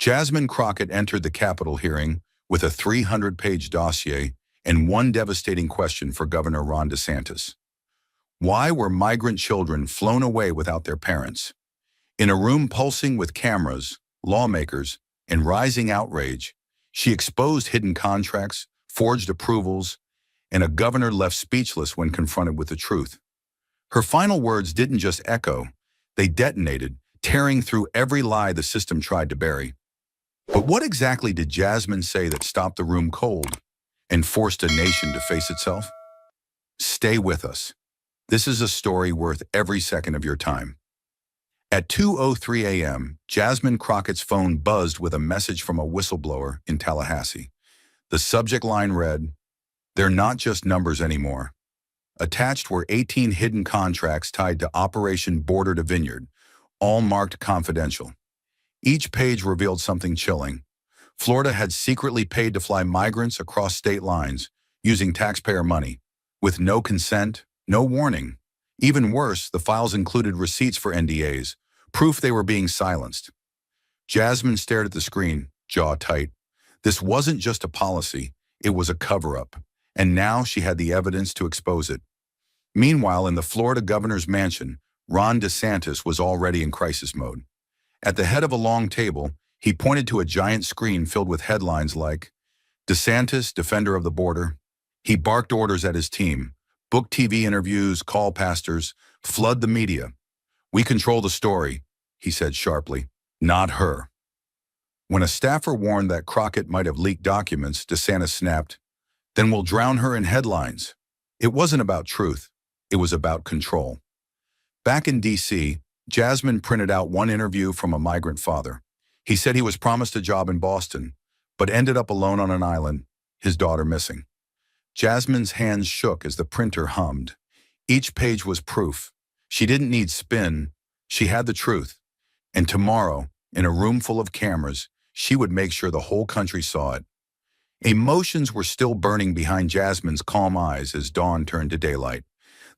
Jasmine Crockett entered the Capitol hearing with a 300-page dossier and one devastating question for Governor Ron DeSantis. Why were migrant children flown away without their parents? In a room pulsing with cameras, lawmakers, and rising outrage, she exposed hidden contracts, forged approvals, and a governor left speechless when confronted with the truth. Her final words didn't just echo, they detonated, tearing through every lie the system tried to bury. But what exactly did Jasmine say that stopped the room cold and forced a nation to face itself? Stay with us. This is a story worth every second of your time. At 2:03 a.m., Jasmine Crockett's phone buzzed with a message from a whistleblower in Tallahassee. The subject line read, "They're not just numbers anymore." Attached were 18 hidden contracts tied to Operation Border to Vineyard, all marked confidential. Each page revealed something chilling. Florida had secretly paid to fly migrants across state lines using taxpayer money, with no consent, no warning. Even worse, the files included receipts for NDAs, proof they were being silenced. Jasmine stared at the screen, jaw tight. This wasn't just a policy, it was a cover-up, and now she had the evidence to expose it. Meanwhile, in the Florida governor's mansion, Ron DeSantis was already in crisis mode. At the head of a long table, he pointed to a giant screen filled with headlines like, "DeSantis, Defender of the Border." He barked orders at his team. Book TV interviews, call pastors, flood the media. "We control the story," he said sharply, "not her." When a staffer warned that Crockett might have leaked documents, DeSantis snapped, "Then we'll drown her in headlines." It wasn't about truth. It was about control. Back in D.C., Jasmine printed out one interview from a migrant father. He said he was promised a job in Boston, but ended up alone on an island, his daughter missing. Jasmine's hands shook as the printer hummed. Each page was proof. She didn't need spin. She had the truth. And tomorrow, in a room full of cameras, she would make sure the whole country saw it. Emotions were still burning behind Jasmine's calm eyes as dawn turned to daylight.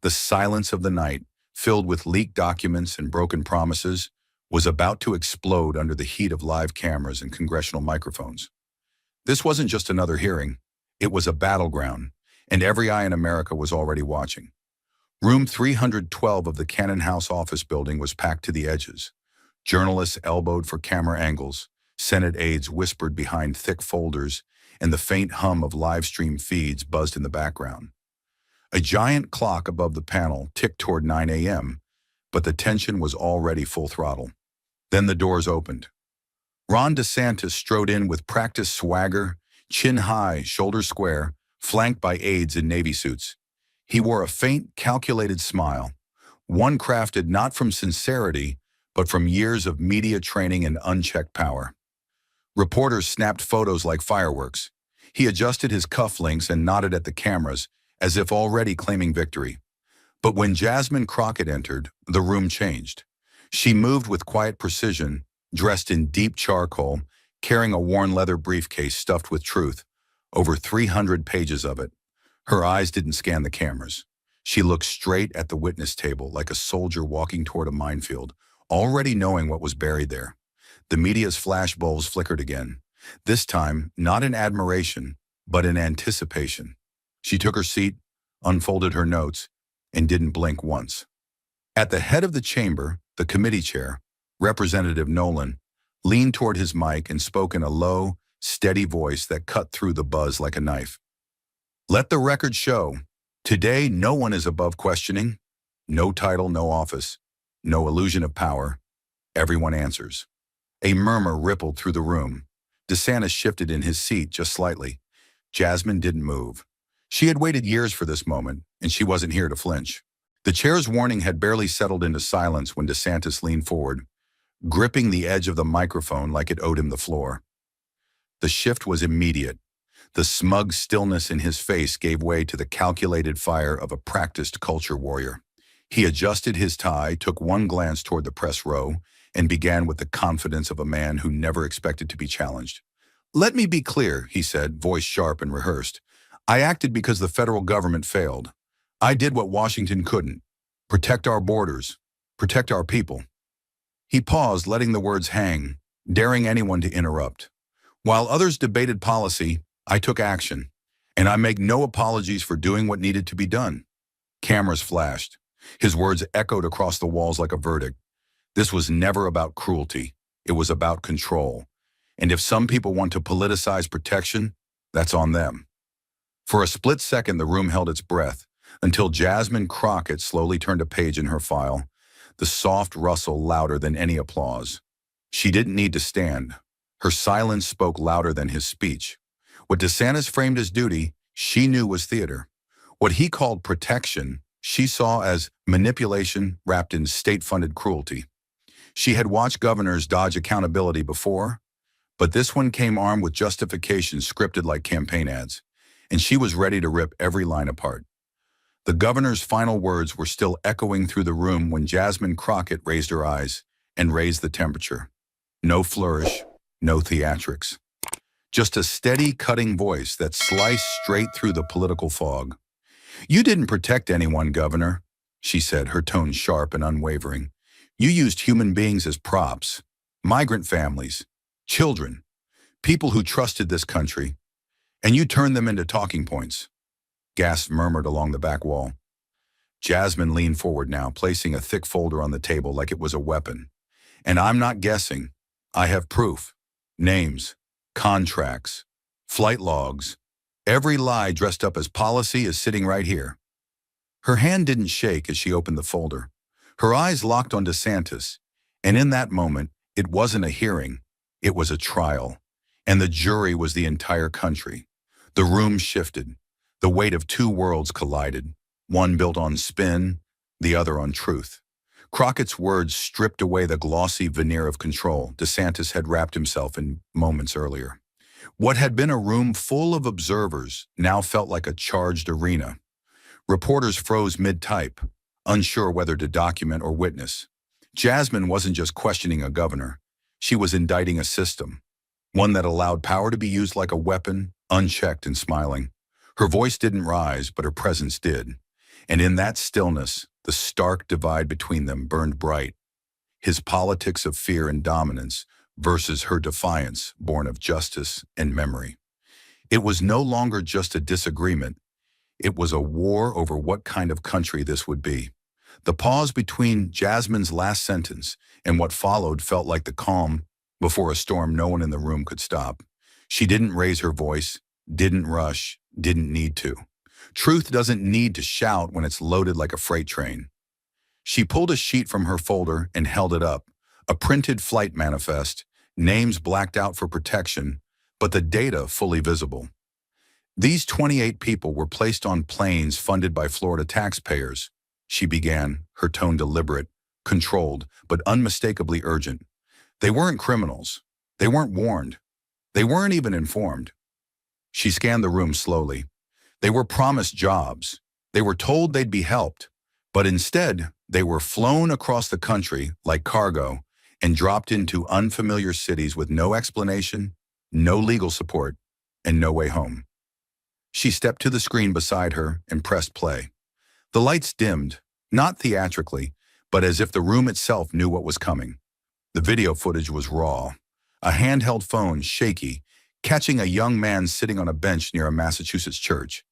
The silence of the night, filled with leaked documents and broken promises, was about to explode under the heat of live cameras and congressional microphones. This wasn't just another hearing. It was a battleground, and every eye in America was already watching. Room 312 of the Cannon House office building was packed to the edges. Journalists elbowed for camera angles, Senate aides whispered behind thick folders, and the faint hum of live stream feeds buzzed in the background. A giant clock above the panel ticked toward 9 a.m., but the tension was already full throttle. Then the doors opened. Ron DeSantis strode in with practiced swagger, chin high, shoulders square, flanked by aides in Navy suits. He wore a faint, calculated smile, one crafted not from sincerity, but from years of media training and unchecked power. Reporters snapped photos like fireworks. He adjusted his cufflinks and nodded at the cameras, as if already claiming victory. But when Jasmine Crockett entered, the room changed. She moved with quiet precision, dressed in deep charcoal, carrying a worn leather briefcase stuffed with truth, over 300 pages of it. Her eyes didn't scan the cameras. She looked straight at the witness table like a soldier walking toward a minefield, already knowing what was buried there. The media's flashbulbs flickered again, this time not in admiration, but in anticipation. She took her seat, unfolded her notes, and didn't blink once. At the head of the chamber, the committee chair, Representative Nolan, leaned toward his mic and spoke in a low, steady voice that cut through the buzz like a knife. "Let the record show. Today, no one is above questioning. No title, no office, no illusion of power. Everyone answers." A murmur rippled through the room. DeSantis shifted in his seat just slightly. Jasmine didn't move. She had waited years for this moment, and she wasn't here to flinch. The chair's warning had barely settled into silence when DeSantis leaned forward, gripping the edge of the microphone like it owed him the floor. The shift was immediate. The smug stillness in his face gave way to the calculated fire of a practiced culture warrior. He adjusted his tie, took one glance toward the press row, and began with the confidence of a man who never expected to be challenged. "Let me be clear," he said, voice sharp and rehearsed. "I acted because the federal government failed. I did what Washington couldn't. Protect our borders. Protect our people." He paused, letting the words hang. daring anyone to interrupt. While others debated policy, I took action, and I make no apologies for doing what needed to be done. Cameras flashed. His words echoed across the walls like a verdict. This was never about cruelty. It was about control. And if some people want to politicize protection, that's on them. For a split second, the room held its breath, until Jasmine Crockett slowly turned a page in her file, the soft rustle louder than any applause. She didn't need to stand. Her silence spoke louder than his speech. What DeSantis framed as duty, she knew was theater. What he called protection, she saw as manipulation wrapped in state-funded cruelty. She had watched governors dodge accountability before, but this one came armed with justifications scripted like campaign ads, and she was ready to rip every line apart. The governor's final words were still echoing through the room when Jasmine Crockett raised her eyes and raised the temperature. No flourish, no theatrics. Just a steady, cutting voice that sliced straight through the political fog. "You didn't protect anyone, Governor," she said, her tone sharp and unwavering. "You used human beings as props. Migrant families, children, people who trusted this country, and you turned them into talking points." Gasps murmured along the back wall. Jasmine leaned forward now, placing a thick folder on the table like it was a weapon. "And I'm not guessing. I have proof. Names, contracts, flight logs. Every lie dressed up as policy is sitting right here." Her hand didn't shake as she opened the folder. Her eyes locked on DeSantis, and in that moment, it wasn't a hearing, it was a trial. And the jury was the entire country. The room shifted. The weight of two worlds collided, one built on spin, the other on truth. Crockett's words stripped away the glossy veneer of control DeSantis had wrapped himself in moments earlier. What had been a room full of observers now felt like a charged arena. Reporters froze mid-type, unsure whether to document or witness. Jasmine wasn't just questioning a governor. She was indicting a system, one that allowed power to be used like a weapon, unchecked and smiling. Her voice didn't rise, but her presence did. And in that stillness, the stark divide between them burned bright. His politics of fear and dominance versus her defiance, born of justice and memory. It was no longer just a disagreement. It was a war over what kind of country this would be. The pause between Jasmine's last sentence and what followed felt like the calm before a storm no one in the room could stop. She didn't raise her voice, didn't rush, didn't need to. Truth doesn't need to shout when it's loaded like a freight train. She pulled a sheet from her folder and held it up, a printed flight manifest, names blacked out for protection, but the data fully visible. These 28 people were placed on planes funded by Florida taxpayers, she began, her tone deliberate, controlled, but unmistakably urgent. They weren't criminals. They weren't warned. They weren't even informed. She scanned the room slowly. They were promised jobs. They were told they'd be helped. But instead, they were flown across the country like cargo and dropped into unfamiliar cities with no explanation, no legal support, and no way home. She stepped to the screen beside her and pressed play. The lights dimmed, not theatrically, but as if the room itself knew what was coming. The video footage was raw, a handheld phone shaky, catching a young man sitting on a bench near a Massachusetts church.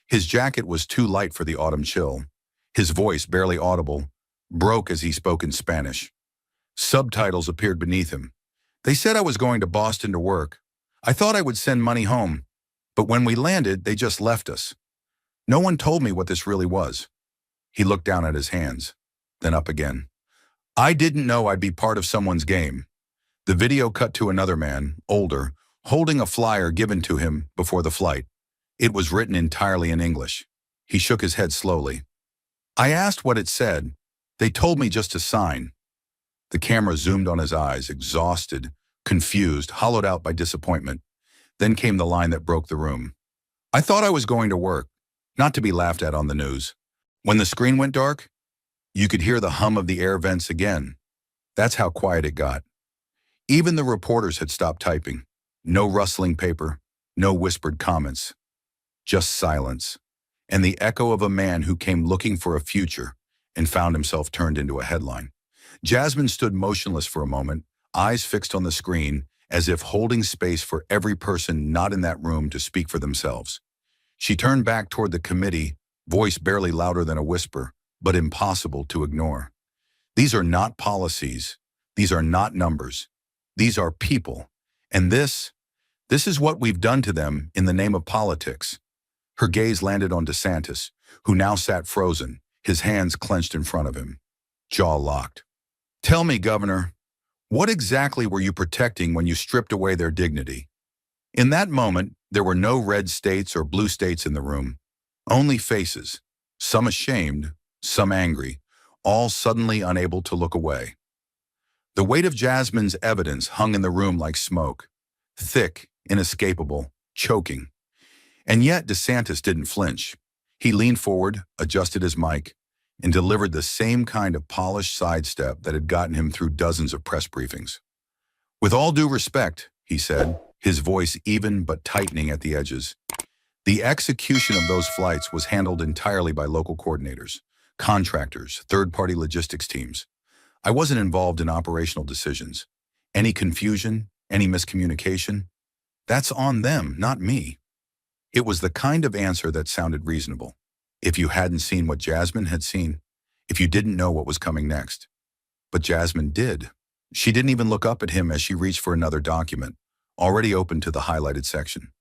His jacket was too light for the autumn chill. His voice, barely audible, broke as he spoke in Spanish. Subtitles appeared beneath him. "They said I was going to Boston to work. I thought I would send money home. But when we landed, they just left us. No one told me what this really was." He looked down at his hands, then up again. "I didn't know I'd be part of someone's game." The video cut to another man, older, holding a flyer given to him before the flight. It was written entirely in English. He shook his head slowly. "I asked what it said. They told me just to sign." The camera zoomed on his eyes, exhausted, confused, hollowed out by disappointment. Then came the line that broke the room. "I thought I was going to work, not to be laughed at on the news." When the screen went dark, you could hear the hum of the air vents again. That's how quiet it got. Even the reporters had stopped typing. No rustling paper, no whispered comments. Just silence, and the echo of a man who came looking for a future and found himself turned into a headline. Jasmine stood motionless for a moment, eyes fixed on the screen, as if holding space for every person not in that room to speak for themselves. She turned back toward the committee, voice barely louder than a whisper, but impossible to ignore. These are not policies. These are not numbers. These are people. And this is what we've done to them in the name of politics. Her gaze landed on DeSantis, who now sat frozen, his hands clenched in front of him, jaw locked. Tell me, Governor, what exactly were you protecting when you stripped away their dignity? In that moment, there were no red states or blue states in the room, only faces, some ashamed, some angry, all suddenly unable to look away. The weight of Jasmine's evidence hung in the room like smoke, thick, inescapable, choking. And yet DeSantis didn't flinch. He leaned forward, adjusted his mic, and delivered the same kind of polished sidestep that had gotten him through dozens of press briefings. With all due respect, he said, his voice even but tightening at the edges, the execution of those flights was handled entirely by local coordinators, contractors, third-party logistics teams. I wasn't involved in operational decisions. Any confusion, any miscommunication, that's on them, not me. It was the kind of answer that sounded reasonable. If you hadn't seen what Jasmine had seen, if you didn't know what was coming next. But Jasmine did. She didn't even look up at him as she reached for another document, already open to the highlighted section.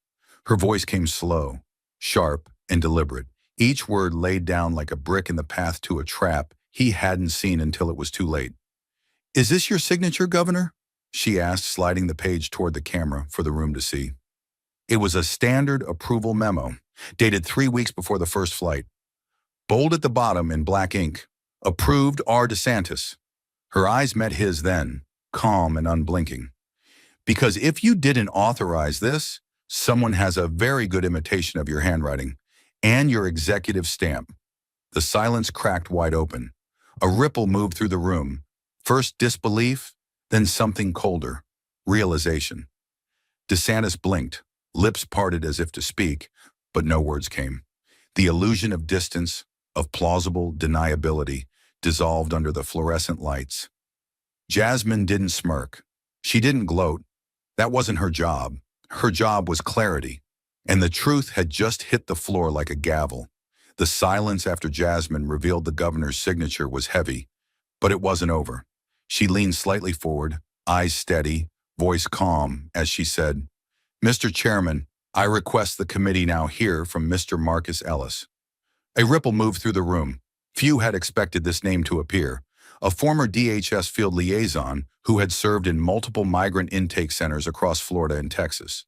Her voice came slow, sharp, and deliberate, each word laid down like a brick in the path to a trap he hadn't seen until it was too late. Is this your signature, Governor? She asked, sliding the page toward the camera for the room to see. It was a standard approval memo, dated 3 weeks before the first flight. Bold at the bottom in black ink, approved R. DeSantis. Her eyes met his then, calm and unblinking. Because if you didn't authorize this, someone has a very good imitation of your handwriting and your executive stamp. The silence cracked wide open. A ripple moved through the room. First disbelief, then something colder, realization. DeSantis blinked, lips parted as if to speak, but no words came. The illusion of distance, of plausible deniability, dissolved under the fluorescent lights. Jasmine didn't smirk. She didn't gloat. That wasn't her job. Her job was clarity. And the truth had just hit the floor like a gavel. The silence after Jasmine revealed the governor's signature was heavy, but it wasn't over. She leaned slightly forward, eyes steady, voice calm, as she said, Mr. Chairman, I request the committee now hear from Mr. Marcus Ellis. A ripple moved through the room. Few had expected this name to appear. A former DHS field liaison who had served in multiple migrant intake centers across Florida and Texas.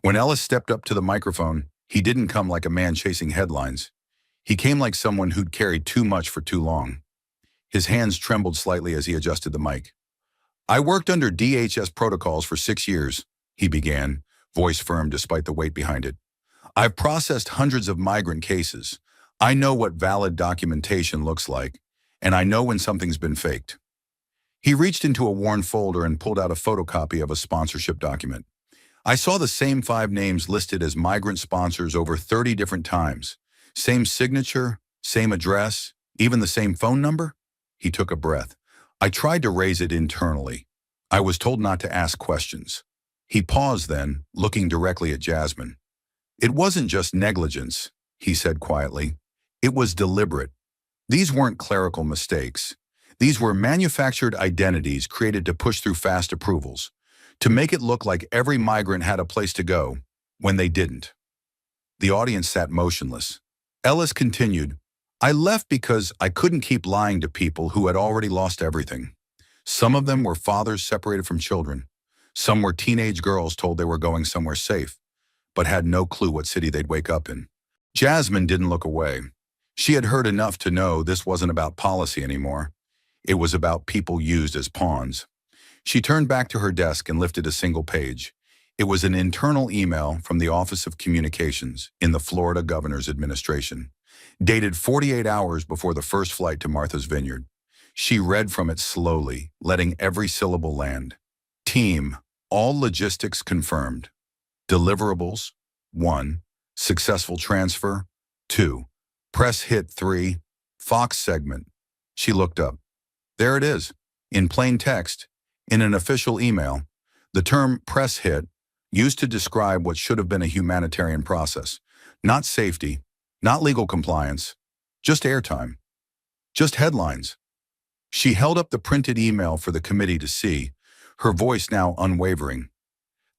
When Ellis stepped up to the microphone, he didn't come like a man chasing headlines. He came like someone who'd carried too much for too long. His hands trembled slightly as he adjusted the mic. I worked under DHS protocols for 6 years, he began, voice firm despite the weight behind it. I've processed hundreds of migrant cases. I know what valid documentation looks like, and I know when something's been faked. He reached into a worn folder and pulled out a photocopy of a sponsorship document. I saw the same 5 names listed as migrant sponsors over 30 different times. Same signature, same address, even the same phone number? He took a breath. I tried to raise it internally. I was told not to ask questions. He paused then, looking directly at Jasmine. It wasn't just negligence, he said quietly. It was deliberate. These weren't clerical mistakes. These were manufactured identities created to push through fast approvals, to make it look like every migrant had a place to go, when they didn't. The audience sat motionless. Ellis continued, I left because I couldn't keep lying to people who had already lost everything. Some of them were fathers separated from children. Some were teenage girls told they were going somewhere safe, but had no clue what city they'd wake up in. Jasmine didn't look away. She had heard enough to know this wasn't about policy anymore. It was about people used as pawns. She turned back to her desk and lifted a single page. It was an internal email from the Office of Communications in the Florida Governor's Administration, dated 48 hours before the first flight to Martha's Vineyard. She read from it slowly, letting every syllable land. Team, all logistics confirmed. Deliverables, 1. Successful transfer, 2. Press hit 3. Fox segment. She looked up. There it is, in plain text. In an official email, the term press hit, used to describe what should have been a humanitarian process, not safety, not legal compliance, just airtime, just headlines. She held up the printed email for the committee to see, her voice now unwavering.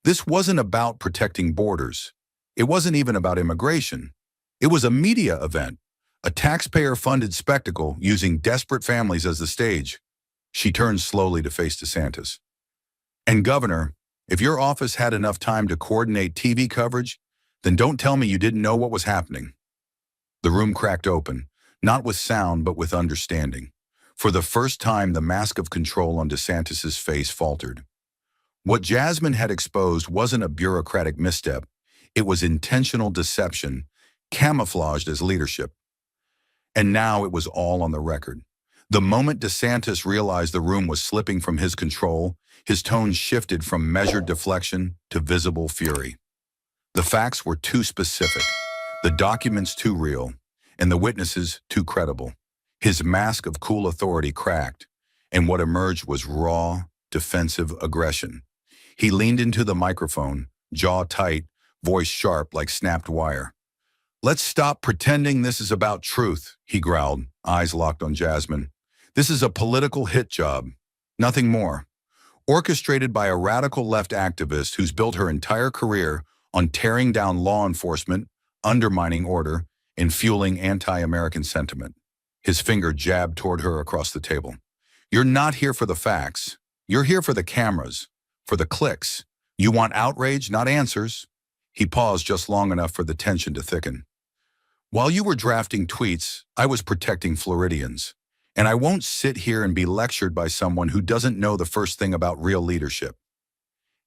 This wasn't about protecting borders. It wasn't even about immigration. It was a media event, a taxpayer-funded spectacle using desperate families as the stage. She turned slowly to face DeSantis. And Governor, if your office had enough time to coordinate TV coverage, then don't tell me you didn't know what was happening. The room cracked open, not with sound but with understanding. For the first time, the mask of control on DeSantis's face faltered. What Jasmine had exposed wasn't a bureaucratic misstep. It was intentional deception, camouflaged as leadership. And now it was all on the record. The moment DeSantis realized the room was slipping from his control, his tone shifted from measured deflection to visible fury. The facts were too specific, the documents too real, and the witnesses too credible. His mask of cool authority cracked, and what emerged was raw, defensive aggression. He leaned into the microphone, jaw tight, voice sharp like snapped wire. "Let's stop pretending this is about truth," he growled, eyes locked on Jasmine. "This is a political hit job, nothing more. Orchestrated by a radical left activist who's built her entire career on tearing down law enforcement, undermining order, and fueling anti-American sentiment." His finger jabbed toward her across the table. "You're not here for the facts. You're here for the cameras, for the clicks. You want outrage, not answers." He paused just long enough for the tension to thicken. "While you were drafting tweets, I was protecting Floridians. And I won't sit here and be lectured by someone who doesn't know the first thing about real leadership."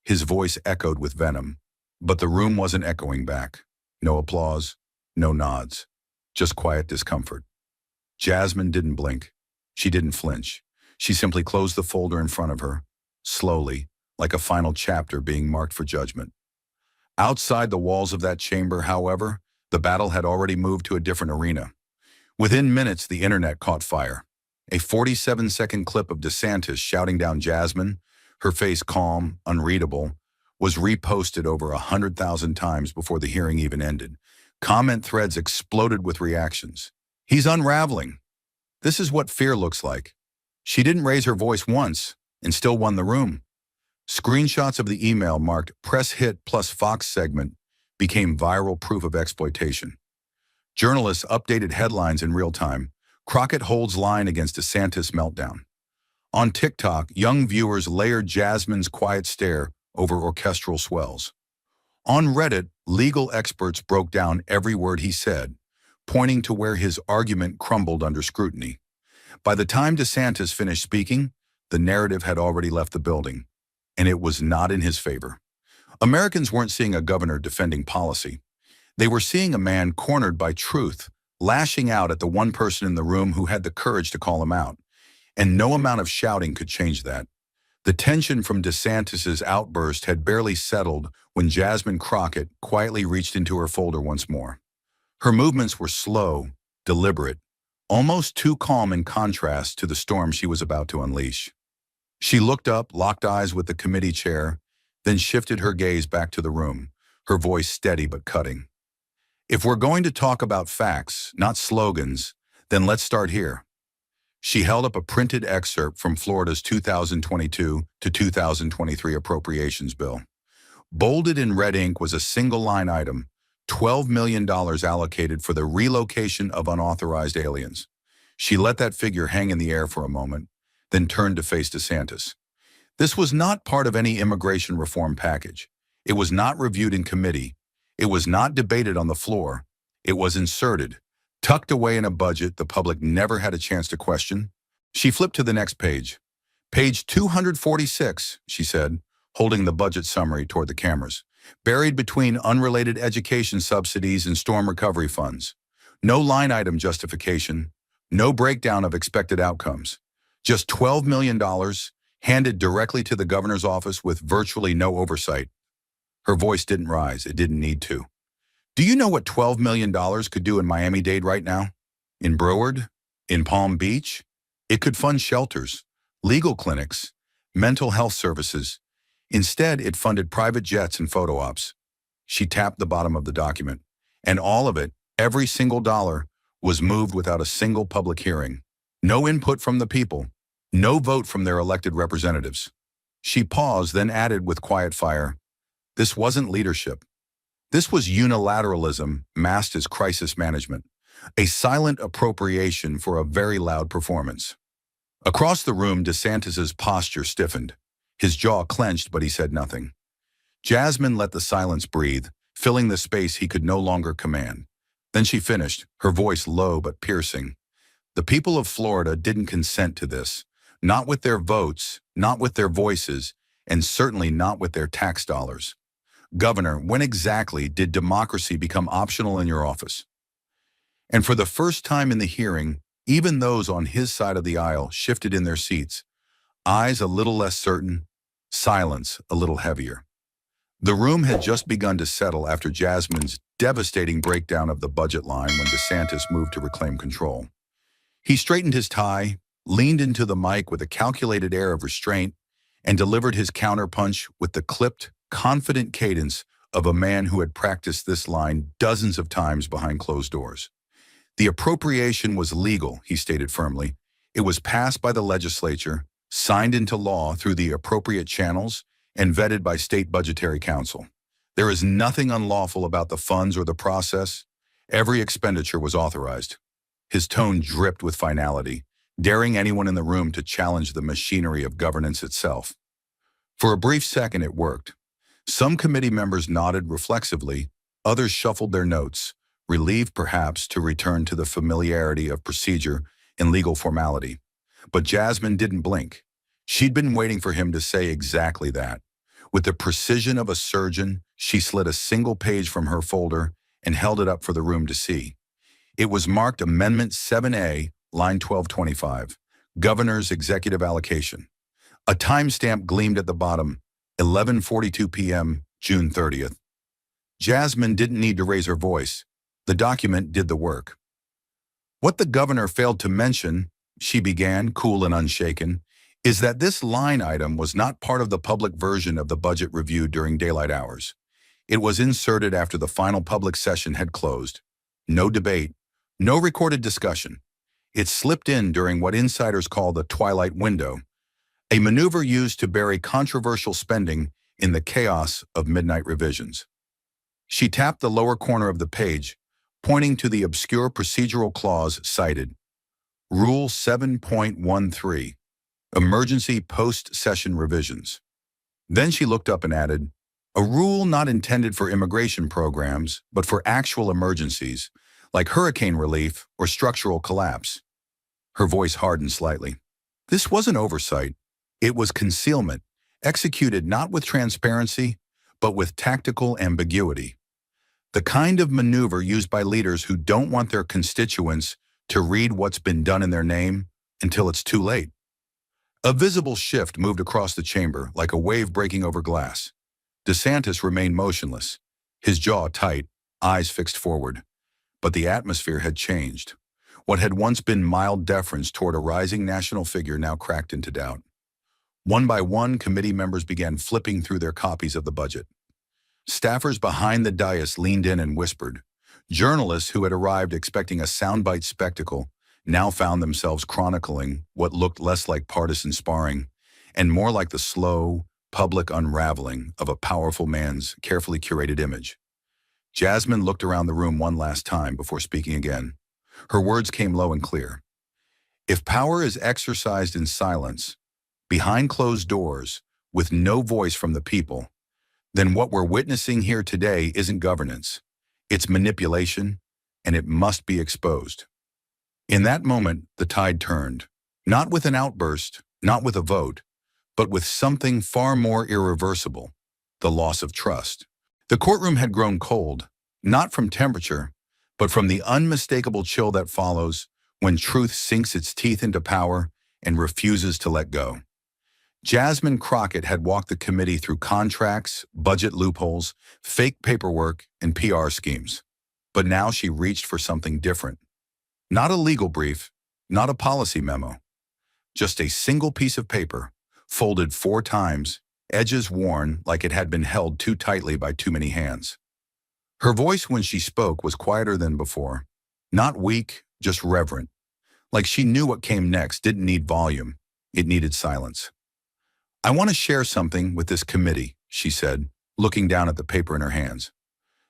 His voice echoed with venom, but the room wasn't echoing back. No applause, no nods, just quiet discomfort. Jasmine didn't blink. She didn't flinch. She simply closed the folder in front of her, slowly, like a final chapter being marked for judgment. Outside the walls of that chamber, however, the battle had already moved to a different arena. Within minutes, the internet caught fire. A 47-second clip of DeSantis shouting down Jasmine, her face calm, unreadable, was reposted over 100,000 times before the hearing even ended. Comment threads exploded with reactions. "He's unraveling. This is what fear looks like. She didn't raise her voice once and still won the room." Screenshots of the email marked "Press Hit plus Fox segment" became viral proof of exploitation. Journalists updated headlines in real time. Crockett holds line against DeSantis meltdown. On TikTok, young viewers layered Jasmine's quiet stare over orchestral swells. On Reddit, legal experts broke down every word he said, pointing to where his argument crumbled under scrutiny. By the time DeSantis finished speaking, the narrative had already left the building, and it was not in his favor. Americans weren't seeing a governor defending policy. They were seeing a man cornered by truth, lashing out at the one person in the room who had the courage to call him out. And no amount of shouting could change that. The tension from DeSantis's outburst had barely settled when Jasmine Crockett quietly reached into her folder once more. Her movements were slow, deliberate, almost too calm in contrast to the storm she was about to unleash. She looked up, locked eyes with the committee chair, then shifted her gaze back to the room, her voice steady but cutting. "If we're going to talk about facts, not slogans, then let's start here." She held up a printed excerpt from Florida's 2022 to 2023 appropriations bill. Bolded in red ink was a single-line item, $12 million allocated for the relocation of unauthorized aliens. She let that figure hang in the air for a moment, then turned to face DeSantis. This was not part of any immigration reform package. It was not reviewed in committee. It was not debated on the floor. It was inserted, tucked away in a budget the public never had a chance to question. She flipped to the next page. "Page 246, she said, holding the budget summary toward the cameras. "Buried between unrelated education subsidies and storm recovery funds. No line item justification, no breakdown of expected outcomes. Just $12 million handed directly to the governor's office with virtually no oversight." Her voice didn't rise. It didn't need to. "Do you know what $12 million could do in Miami-Dade right now? In Broward? In Palm Beach? It could fund shelters, legal clinics, mental health services. Instead, it funded private jets and photo ops. She tapped the bottom of the document, and all of it, every single dollar, was moved without a single public hearing. No input from the people, no vote from their elected representatives. She paused, then added with quiet fire, "This wasn't leadership. This was unilateralism masked as crisis management, a silent appropriation for a very loud performance." Across the room, DeSantis's posture stiffened. His jaw clenched, but he said nothing. Jasmine let the silence breathe, filling the space he could no longer command. Then she finished, her voice low but piercing. "The people of Florida didn't consent to this. Not with their votes, not with their voices, and certainly not with their tax dollars. Governor, when exactly did democracy become optional in your office?" And for the first time in the hearing, even those on his side of the aisle shifted in their seats, eyes a little less certain, silence a little heavier. The room had just begun to settle after Jasmine's devastating breakdown of the budget line when DeSantis moved to reclaim control. He straightened his tie, leaned into the mic with a calculated air of restraint, and delivered his counterpunch with the clipped, confident cadence of a man who had practiced this line dozens of times behind closed doors. The appropriation was legal, he stated firmly. It was passed by the legislature, signed into law through the appropriate channels, and vetted by state budgetary council. There is nothing unlawful about the funds or the process. Every expenditure was authorized. His tone dripped with finality, daring anyone in the room to challenge the machinery of governance itself. For a brief second, it worked. Some committee members nodded reflexively, others shuffled their notes, relieved perhaps to return to the familiarity of procedure and legal formality. But Jasmine didn't blink. She'd been waiting for him to say exactly that. With the precision of a surgeon, she slid a single page from her folder and held it up for the room to see. It was marked Amendment 7A, line 1225, Governor's Executive Allocation. A timestamp gleamed at the bottom, 11:42 p.m., June 30th. Jasmine didn't need to raise her voice. The document did the work. "What the governor failed to mention," she began, cool and unshaken, "is that this line item was not part of the public version of the budget review during daylight hours. It was inserted after the final public session had closed. No debate, no recorded discussion. It slipped in during what insiders call the twilight window, a maneuver used to bury controversial spending in the chaos of midnight revisions." She tapped the lower corner of the page, pointing to the obscure procedural clause cited. Rule 7.13, Emergency Post-Session Revisions. Then she looked up and added, "A rule not intended for immigration programs, but for actual emergencies, like hurricane relief or structural collapse." Her voice hardened slightly. This wasn't oversight. It was concealment, executed not with transparency, but with tactical ambiguity. The kind of maneuver used by leaders who don't want their constituents to read what's been done in their name until it's too late. A visible shift moved across the chamber like a wave breaking over glass. DeSantis remained motionless, his jaw tight, eyes fixed forward. But the atmosphere had changed. What had once been mild deference toward a rising national figure now cracked into doubt. One by one, committee members began flipping through their copies of the budget. Staffers behind the dais leaned in and whispered. Journalists who had arrived expecting a soundbite spectacle now found themselves chronicling what looked less like partisan sparring and more like the slow, public unraveling of a powerful man's carefully curated image. Jasmine looked around the room one last time before speaking again. Her words came low and clear. "If power is exercised in silence, behind closed doors, with no voice from the people, then what we're witnessing here today isn't governance. It's manipulation, and it must be exposed." In that moment, the tide turned, not with an outburst, not with a vote, but with something far more irreversible, the loss of trust. The courtroom had grown cold, not from temperature, but from the unmistakable chill that follows when truth sinks its teeth into power and refuses to let go. Jasmine Crockett had walked the committee through contracts, budget loopholes, fake paperwork, and PR schemes. But now she reached for something different. Not a legal brief, not a policy memo. Just a single piece of paper, folded 4 times, edges worn like it had been held too tightly by too many hands. Her voice when she spoke was quieter than before. Not weak, just reverent. Like she knew what came next didn't need volume. It needed silence. "I want to share something with this committee," she said, looking down at the paper in her hands.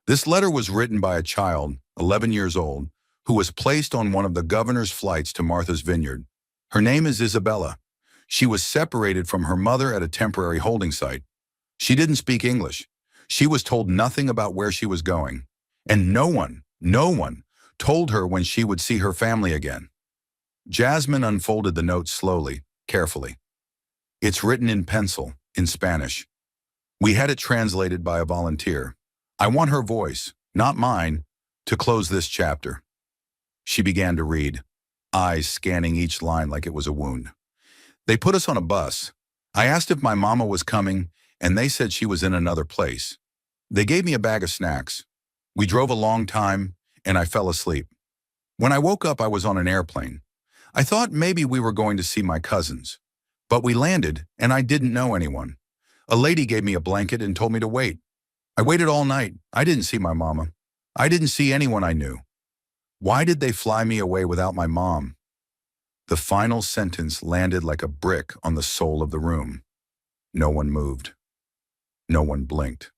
"This letter was written by a child, 11 years old, who was placed on one of the governor's flights to Martha's Vineyard. Her name is Isabella. She was separated from her mother at a temporary holding site. She didn't speak English. She was told nothing about where she was going. And no one told her when she would see her family again." Jasmine unfolded the note slowly, carefully. "It's written in pencil, in Spanish. We had it translated by a volunteer. I want her voice, not mine, to close this chapter." She began to read, eyes scanning each line like it was a wound. "They put us on a bus. I asked if my mama was coming, and they said she was in another place. They gave me a bag of snacks. We drove a long time, and I fell asleep. When I woke up, I was on an airplane. I thought maybe we were going to see my cousins. But we landed, and I didn't know anyone. A lady gave me a blanket and told me to wait. I waited all night. I didn't see my mama. I didn't see anyone I knew. Why did they fly me away without my mom?" The final sentence landed like a brick on the soul of the room. No one moved. No one blinked.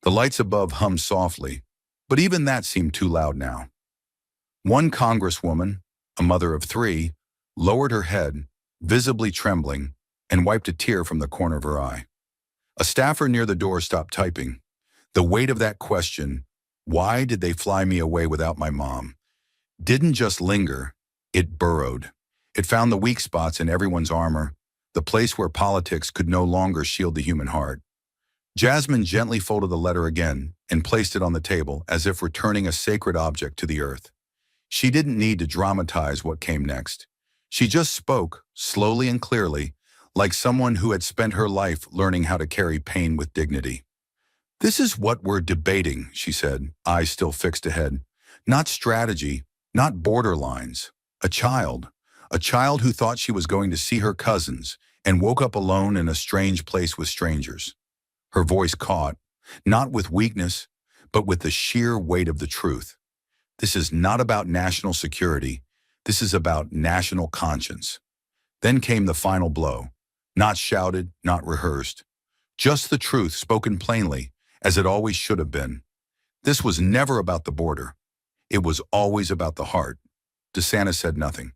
The lights above hummed softly, but even that seemed too loud now. One congresswoman, a mother of 3, lowered her head, visibly trembling, and wiped a tear from the corner of her eye. A staffer near the door stopped typing. The weight of that question, "Why did they fly me away without my mom?" didn't just linger, it burrowed. It found the weak spots in everyone's armor, the place where politics could no longer shield the human heart. Jasmine gently folded the letter again and placed it on the table as if returning a sacred object to the earth. She didn't need to dramatize what came next. She just spoke, slowly and clearly, like someone who had spent her life learning how to carry pain with dignity. "This is what we're debating," she said, eyes still fixed ahead. "Not strategy, not borderlines. A child who thought she was going to see her cousins and woke up alone in a strange place with strangers." Her voice caught, not with weakness, but with the sheer weight of the truth. This is not about national security. This is about national conscience. Then came the final blow, not shouted, not rehearsed. Just the truth spoken plainly, as it always should have been. This was never about the border. It was always about the heart. DeSantis said nothing.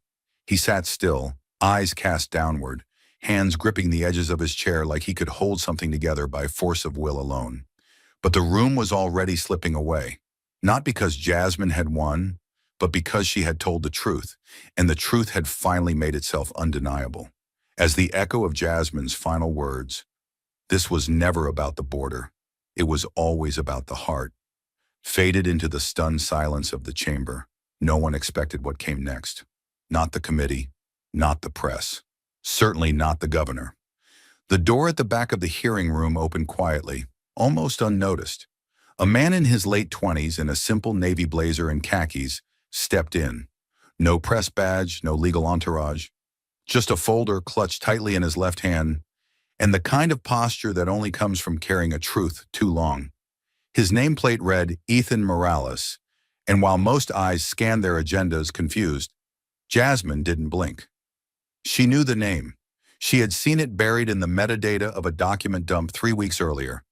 He sat still, eyes cast downward, hands gripping the edges of his chair like he could hold something together by force of will alone. But the room was already slipping away, not because Jasmine had won, but because she had told the truth, and the truth had finally made itself undeniable. As the echo of Jasmine's final words, "This was never about the border. It was always about the heart," faded into the stunned silence of the chamber. No one expected what came next. Not the committee, not the press, certainly not the governor. The door at the back of the hearing room opened quietly, almost unnoticed. A man in his late 20s in a simple navy blazer and khakis stepped in. No press badge, no legal entourage, just a folder clutched tightly in his left hand, and the kind of posture that only comes from carrying a truth too long. His nameplate read Ethan Morales, and while most eyes scanned their agendas confused, Jasmine didn't blink. She knew the name. She had seen it buried in the metadata of a document dump 3 weeks earlier,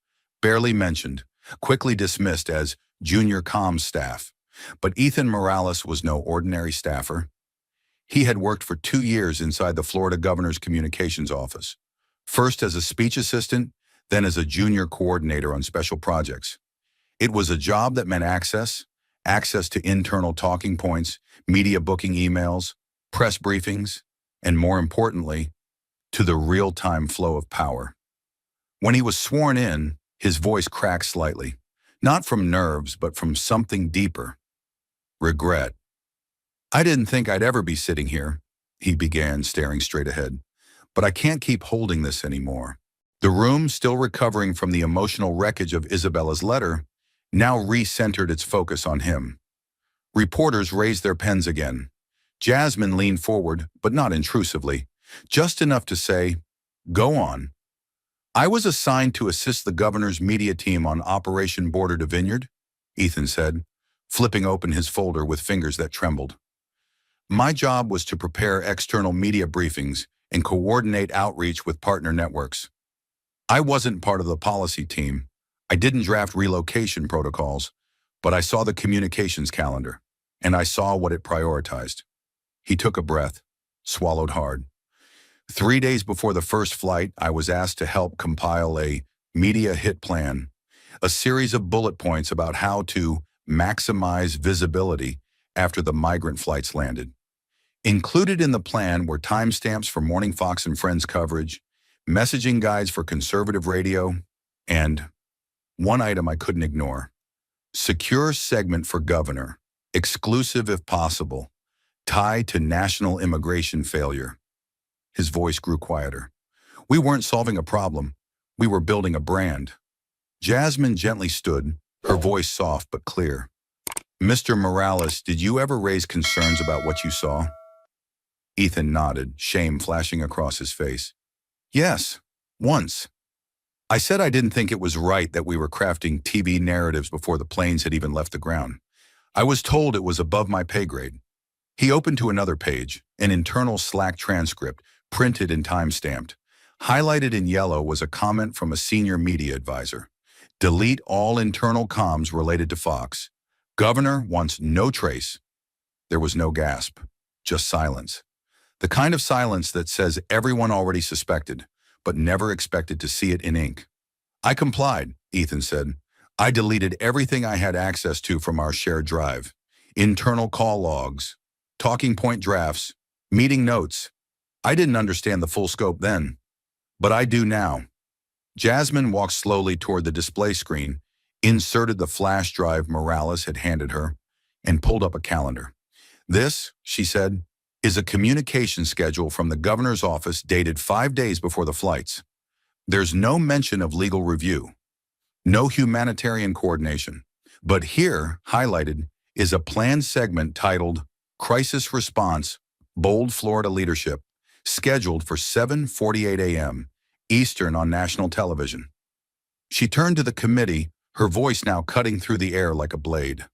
barely mentioned, quickly dismissed as junior comms staff. But Ethan Morales was no ordinary staffer. He had worked for 2 years inside the Florida governor's communications office, first as a speech assistant, then as a junior coordinator on special projects. It was a job that meant access to internal talking points, media booking emails, press briefings, and more importantly, to the real-time flow of power. When he was sworn in, his voice cracked slightly, not from nerves, but from something deeper. Regret. "I didn't think I'd ever be sitting here," he began, staring straight ahead. "But I can't keep holding this anymore." The room, still recovering from the emotional wreckage of Isabella's letter, now re-centered its focus on him. Reporters raised their pens again. Jasmine leaned forward, but not intrusively, just enough to say, Go on. I was assigned to assist the governor's media team on Operation Border to Vineyard, Ethan said, flipping open his folder with fingers that trembled. My job was to prepare external media briefings and coordinate outreach with partner networks. I wasn't part of the policy team. I didn't draft relocation protocols, but I saw the communications calendar, and I saw what it prioritized. He took a breath, swallowed hard. 3 days before the first flight, I was asked to help compile a media hit plan, a series of bullet points about how to maximize visibility after the migrant flights landed. Included in the plan were timestamps for Morning Fox and Friends coverage, messaging guides for conservative radio, and one item I couldn't ignore: secure segment for governor, exclusive if possible, tied to national immigration failure. His voice grew quieter. We weren't solving a problem. We were building a brand. Jasmine gently stood, her voice soft but clear. Mr. Morales, did you ever raise concerns about what you saw? Ethan nodded, shame flashing across his face. Yes, once. I said I didn't think it was right that we were crafting TV narratives before the planes had even left the ground. I was told it was above my pay grade. He opened to another page, an internal Slack transcript, printed and time-stamped. Highlighted in yellow was a comment from a senior media advisor. Delete all internal comms related to Fox. Governor wants no trace. There was no gasp, just silence. The kind of silence that says everyone already suspected, but never expected to see it in ink. I complied, Ethan said. I deleted everything I had access to from our shared drive. Internal call logs, talking point drafts, meeting notes. I didn't understand the full scope then, but I do now. Jasmine walked slowly toward the display screen, inserted the flash drive Morales had handed her, and pulled up a calendar. This, she said, is a communication schedule from the governor's office dated 5 days before the flights. There's no mention of legal review, no humanitarian coordination, but here, highlighted, is a planned segment titled Crisis Response, Bold Florida Leadership, scheduled for 7:48 a.m. Eastern on national television. She turned to the committee, her voice now cutting through the air like a blade.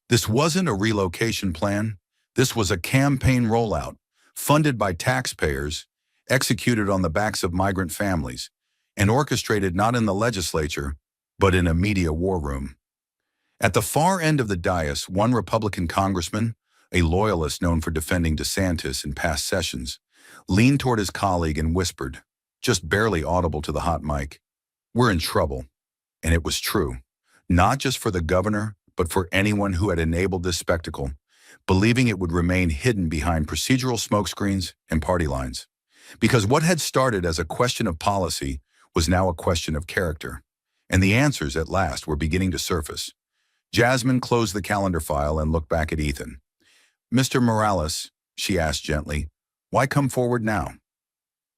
This wasn't a relocation plan. This was a campaign rollout, funded by taxpayers, executed on the backs of migrant families, and orchestrated not in the legislature, but in a media war room. At the far end of the dais, one Republican congressman, a loyalist known for defending DeSantis in past sessions, leaned toward his colleague and whispered, just barely audible to the hot mic, "We're in trouble." And it was true, not just for the governor, but for anyone who had enabled this spectacle, believing it would remain hidden behind procedural smokescreens and party lines. Because what had started as a question of policy was now a question of character, and the answers at last were beginning to surface. Jasmine closed the calendar file and looked back at Ethan. "Mr. Morales," she asked gently, "why come forward now?"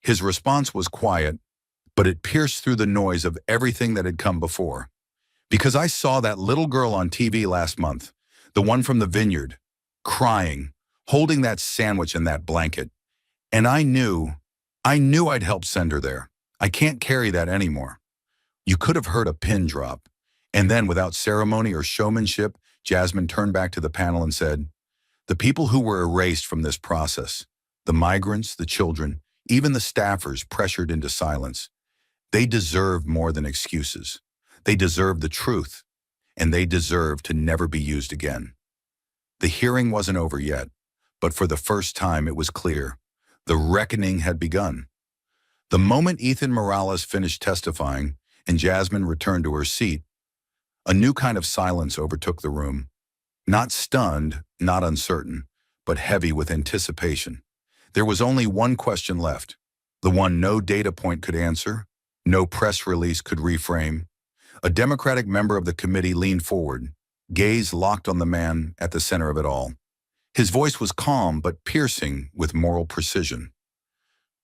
His response was quiet, but it pierced through the noise of everything that had come before. "Because I saw that little girl on TV last month, the one from the vineyard, crying, holding that sandwich and that blanket. And I knew I'd help send her there. I can't carry that anymore." You could have heard a pin drop. And then, without ceremony or showmanship, Jasmine turned back to the panel and said, "The people who were erased from this process, the migrants, the children, even the staffers pressured into silence, they deserve more than excuses. They deserve the truth, and they deserve to never be used again." The hearing wasn't over yet, but for the first time it was clear. The reckoning had begun. The moment Ethan Morales finished testifying and Jasmine returned to her seat, a new kind of silence overtook the room. Not stunned, not uncertain, but heavy with anticipation. There was only one question left, the one no data point could answer, no press release could reframe. A Democratic member of the committee leaned forward, gaze locked on the man at the center of it all. His voice was calm but piercing with moral precision.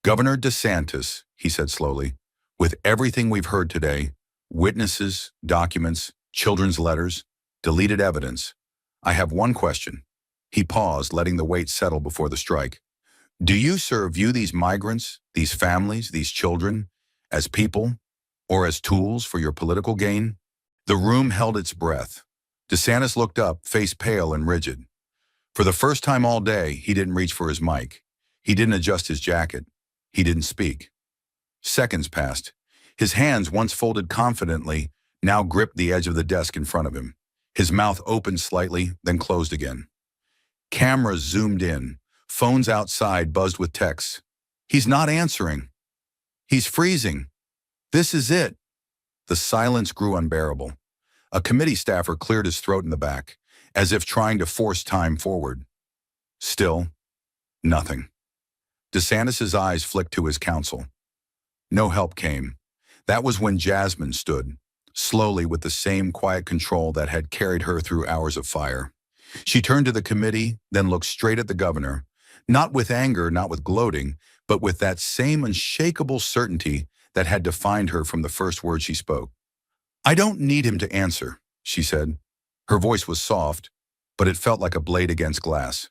"Governor DeSantis," he said slowly, "with everything we've heard today, witnesses, documents, children's letters, deleted evidence, I have one question." He paused, letting the weight settle before the strike. Do you, sir, view these migrants, these families, these children, as people or as tools for your political gain? The room held its breath. DeSantis looked up, face pale and rigid. For the first time all day, he didn't reach for his mic. He didn't adjust his jacket. He didn't speak. Seconds passed. His hands, once folded confidently, now gripped the edge of the desk in front of him. His mouth opened slightly, then closed again. Cameras zoomed in. Phones outside buzzed with texts. He's not answering. He's freezing. This is it. The silence grew unbearable. A committee staffer cleared his throat in the back, as if trying to force time forward. Still, nothing. DeSantis' eyes flicked to his counsel. No help came. That was when Jasmine stood, slowly with the same quiet control that had carried her through hours of fire. She turned to the committee, then looked straight at the governor, not with anger, not with gloating, but with that same unshakable certainty that had defined her from the first word she spoke. "I don't need him to answer," she said. Her voice was soft, but it felt like a blade against glass.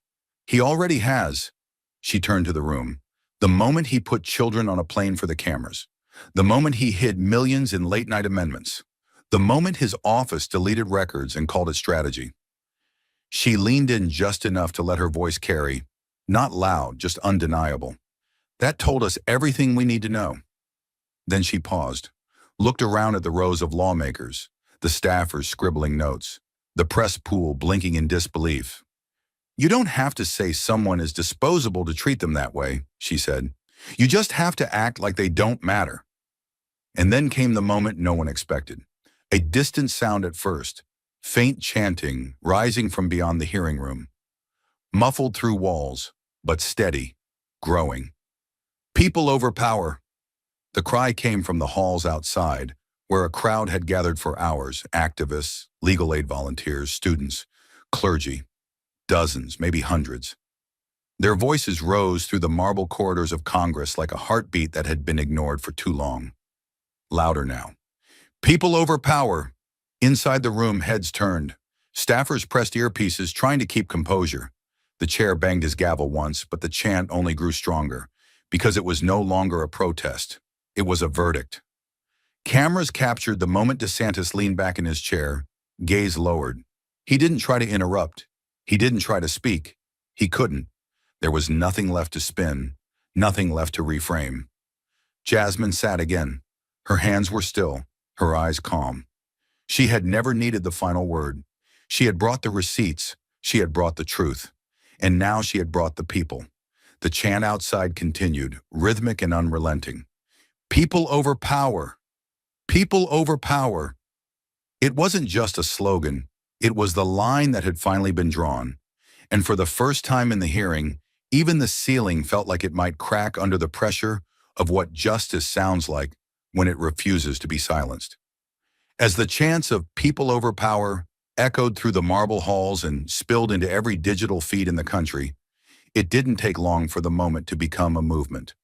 "He already has." She turned to the room. The moment he put children on a plane for the cameras. The moment he hid millions in late-night amendments. The moment his office deleted records and called it strategy. She leaned in just enough to let her voice carry, not loud, just undeniable. "That told us everything we need to know." Then she paused, looked around at the rows of lawmakers, the staffers scribbling notes, the press pool blinking in disbelief. "You don't have to say someone is disposable to treat them that way," she said. "You just have to act like they don't matter." And then came the moment no one expected. A distant sound at first, faint chanting rising from beyond the hearing room. Muffled through walls, but steady, growing. "People over power." The cry came from the halls outside, where a crowd had gathered for hours, activists, legal aid volunteers, students, clergy, dozens, maybe hundreds. Their voices rose through the marble corridors of Congress like a heartbeat that had been ignored for too long. Louder now. "People over power." Inside the room, heads turned. Staffers pressed earpieces, trying to keep composure. The chair banged his gavel once, but the chant only grew stronger, because it was no longer a protest. It was a verdict. Cameras captured the moment DeSantis leaned back in his chair, gaze lowered. He didn't try to interrupt. He didn't try to speak. He couldn't. There was nothing left to spin, nothing left to reframe. Jasmine sat again. Her hands were still, her eyes calm. She had never needed the final word. She had brought the receipts. She had brought the truth. And now she had brought the people. The chant outside continued, rhythmic and unrelenting. "People over power. People over power." It wasn't just a slogan. It was the line that had finally been drawn. And for the first time in the hearing, even the ceiling felt like it might crack under the pressure of what justice sounds like when it refuses to be silenced. As the chants of "people over power" echoed through the marble halls and spilled into every digital feed in the country, it didn't take long for the moment to become a movement.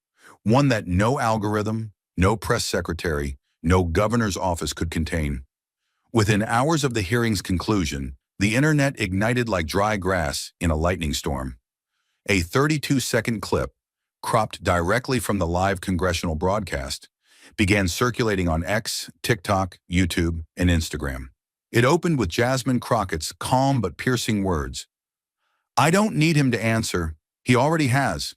One that no algorithm, no press secretary, no governor's office could contain. Within hours of the hearing's conclusion, the internet ignited like dry grass in a lightning storm. A 32-second clip, cropped directly from the live congressional broadcast, began circulating on X, TikTok, YouTube, and Instagram. It opened with Jasmine Crockett's calm but piercing words. "I don't need him to answer. He already has."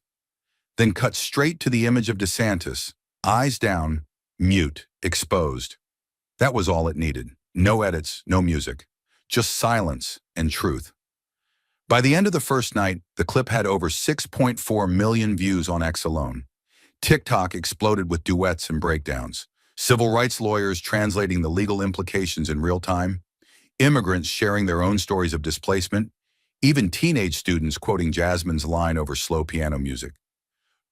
Then cut straight to the image of DeSantis, eyes down, mute, exposed. That was all it needed. No edits, no music. Just silence and truth. By the end of the first night, the clip had over 6.4 million views on X alone. TikTok exploded with duets and breakdowns. Civil rights lawyers translating the legal implications in real time. Immigrants sharing their own stories of displacement. Even teenage students quoting Jasmine's line over slow piano music.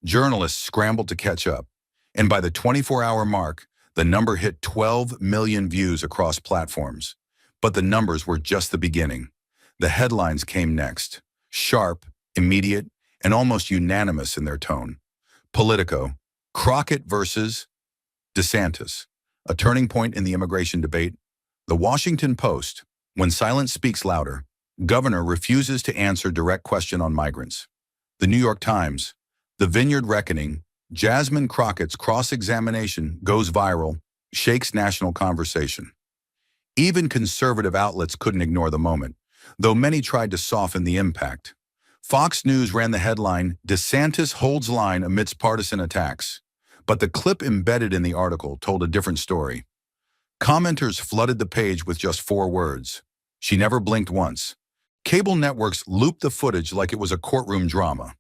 Journalists scrambled to catch up. And by the 24-hour mark, the number hit 12 million views across platforms. But the numbers were just the beginning. The headlines came next. Sharp, immediate, and almost unanimous in their tone. Politico, Crockett versus DeSantis, a turning point in the immigration debate. The Washington Post, when silence speaks louder, governor refuses to answer direct question on migrants. The New York Times, The Vineyard Reckoning, Jasmine Crockett's cross-examination goes viral, shakes national conversation. Even conservative outlets couldn't ignore the moment, though many tried to soften the impact. Fox News ran the headline, "DeSantis holds line amidst partisan attacks." But the clip embedded in the article told a different story. Commenters flooded the page with just 4 words. She never blinked once. Cable networks looped the footage like it was a courtroom drama.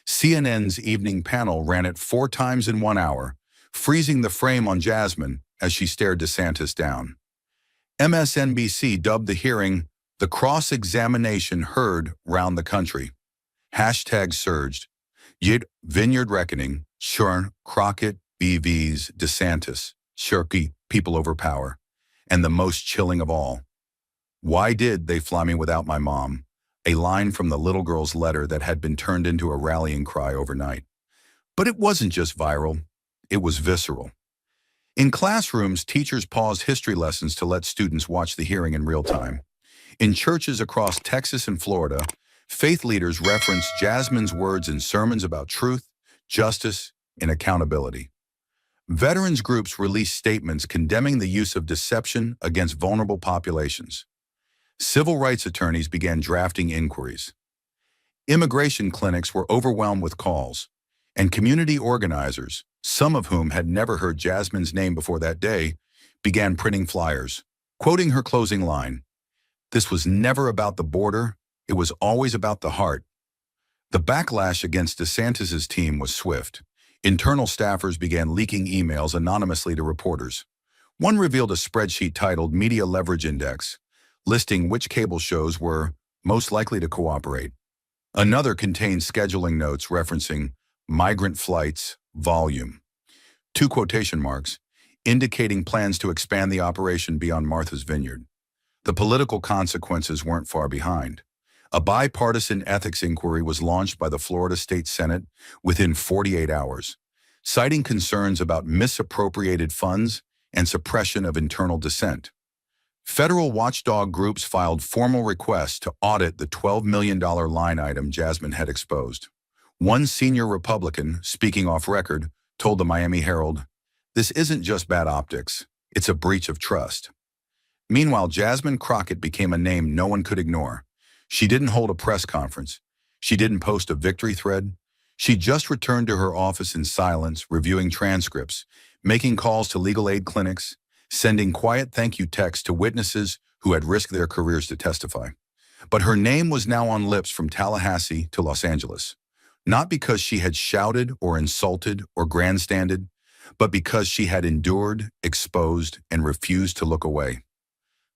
CNN's evening panel ran it 4 times in 1 hour, freezing the frame on Jasmine as she stared DeSantis down. MSNBC dubbed the hearing the cross-examination heard round the country. Hashtags surged. Yet Vineyard Reckoning, sure, Crockett, BV's, DeSantis, Shirky, people over power. And the most chilling of all. Why did they fly me without my mom? A line from the little girl's letter that had been turned into a rallying cry overnight. But it wasn't just viral, it was visceral. In classrooms, teachers paused history lessons to let students watch the hearing in real time. In churches across Texas and Florida, faith leaders referenced Jasmine's words in sermons about truth, justice, and accountability. Veterans groups released statements condemning the use of deception against vulnerable populations. Civil rights attorneys began drafting inquiries. Immigration clinics were overwhelmed with calls, and community organizers, some of whom had never heard Jasmine's name before that day, began printing flyers, quoting her closing line, "This was never about the border, it was always about the heart." The backlash against DeSantis' team was swift. Internal staffers began leaking emails anonymously to reporters. One revealed a spreadsheet titled Media Leverage Index, listing which cable shows were most likely to cooperate. Another contained scheduling notes referencing migrant flights, volume, 2 quotation marks, indicating plans to expand the operation beyond Martha's Vineyard. The political consequences weren't far behind. A bipartisan ethics inquiry was launched by the Florida State Senate within 48 hours, citing concerns about misappropriated funds and suppression of internal dissent. Federal watchdog groups filed formal requests to audit the $12 million line item Jasmine had exposed. One senior Republican, speaking off record, told the Miami Herald, "This isn't just bad optics, it's a breach of trust." Meanwhile, Jasmine Crockett became a name no one could ignore. She didn't hold a press conference. She didn't post a victory thread. She just returned to her office in silence, reviewing transcripts, making calls to legal aid clinics, sending quiet thank you texts to witnesses who had risked their careers to testify. But her name was now on lips from Tallahassee to Los Angeles. Not because she had shouted or insulted or grandstanded, but because she had endured, exposed, and refused to look away.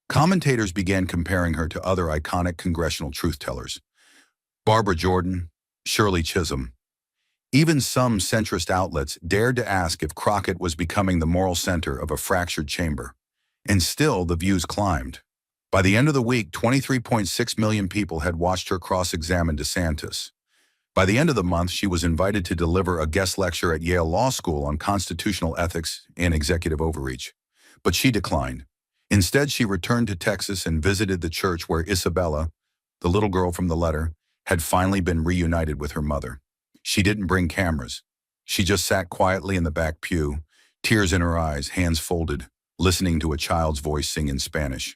Commentators began comparing her to other iconic congressional truth-tellers, Barbara Jordan, Shirley Chisholm. Even some centrist outlets dared to ask if Crockett was becoming the moral center of a fractured chamber. And still, the views climbed. By the end of the week, 23.6 million people had watched her cross-examine DeSantis. By the end of the month, she was invited to deliver a guest lecture at Yale Law School on constitutional ethics and executive overreach. But she declined. Instead, she returned to Texas and visited the church where Isabella, the little girl from the letter, had finally been reunited with her mother. She didn't bring cameras. She just sat quietly in the back pew, tears in her eyes, hands folded, listening to a child's voice sing in Spanish.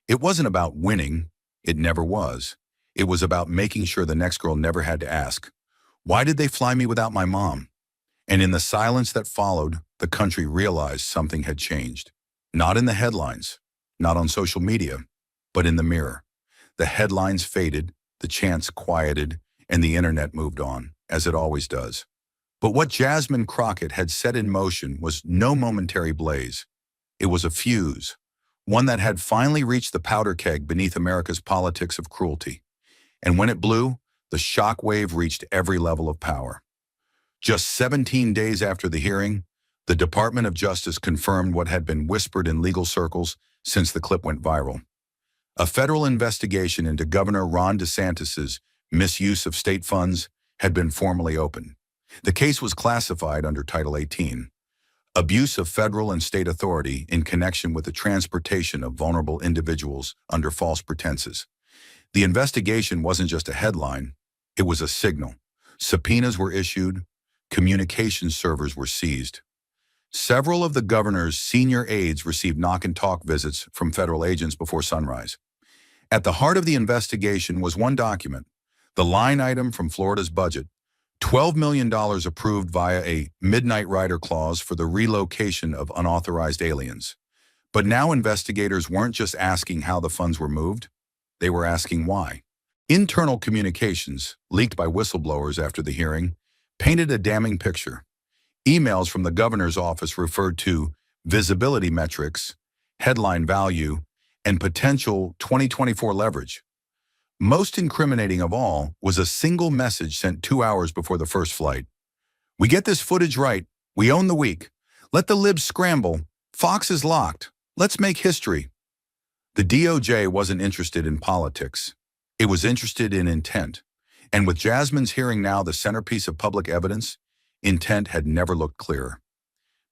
It wasn't about winning. It never was. It was about making sure the next girl never had to ask, "Why did they fly me without my mom?" And in the silence that followed, the country realized something had changed. Not in the headlines, not on social media, but in the mirror. The headlines faded, the chants quieted, and the internet moved on, as it always does. But what Jasmine Crockett had set in motion was no momentary blaze. It was a fuse, one that had finally reached the powder keg beneath America's politics of cruelty. And when it blew, the shock wave reached every level of power. Just 17 days after the hearing, the Department of Justice confirmed what had been whispered in legal circles since the clip went viral. A federal investigation into Governor Ron DeSantis' misuse of state funds had been formally opened. The case was classified under Title 18, abuse of federal and state authority in connection with the transportation of vulnerable individuals under false pretenses. The investigation wasn't just a headline, it was a signal. Subpoenas were issued, Communication servers were seized. Several of the governor's senior aides received knock-and-talk visits from federal agents before sunrise. At the heart of the investigation was one document, the line item from Florida's budget, $12 million approved via a midnight rider clause for the relocation of unauthorized aliens. But now investigators weren't just asking how the funds were moved, they were asking why. Internal communications, leaked by whistleblowers after the hearing, painted a damning picture. Emails from the governor's office referred to visibility metrics, headline value, and potential 2024 leverage. Most incriminating of all was a single message sent 2 hours before the first flight. "We get this footage right. We own the week. Let the libs scramble. Fox is locked. Let's make history." The DOJ wasn't interested in politics. It was interested in intent. And with Jasmine's hearing now the centerpiece of public evidence, intent had never looked clearer.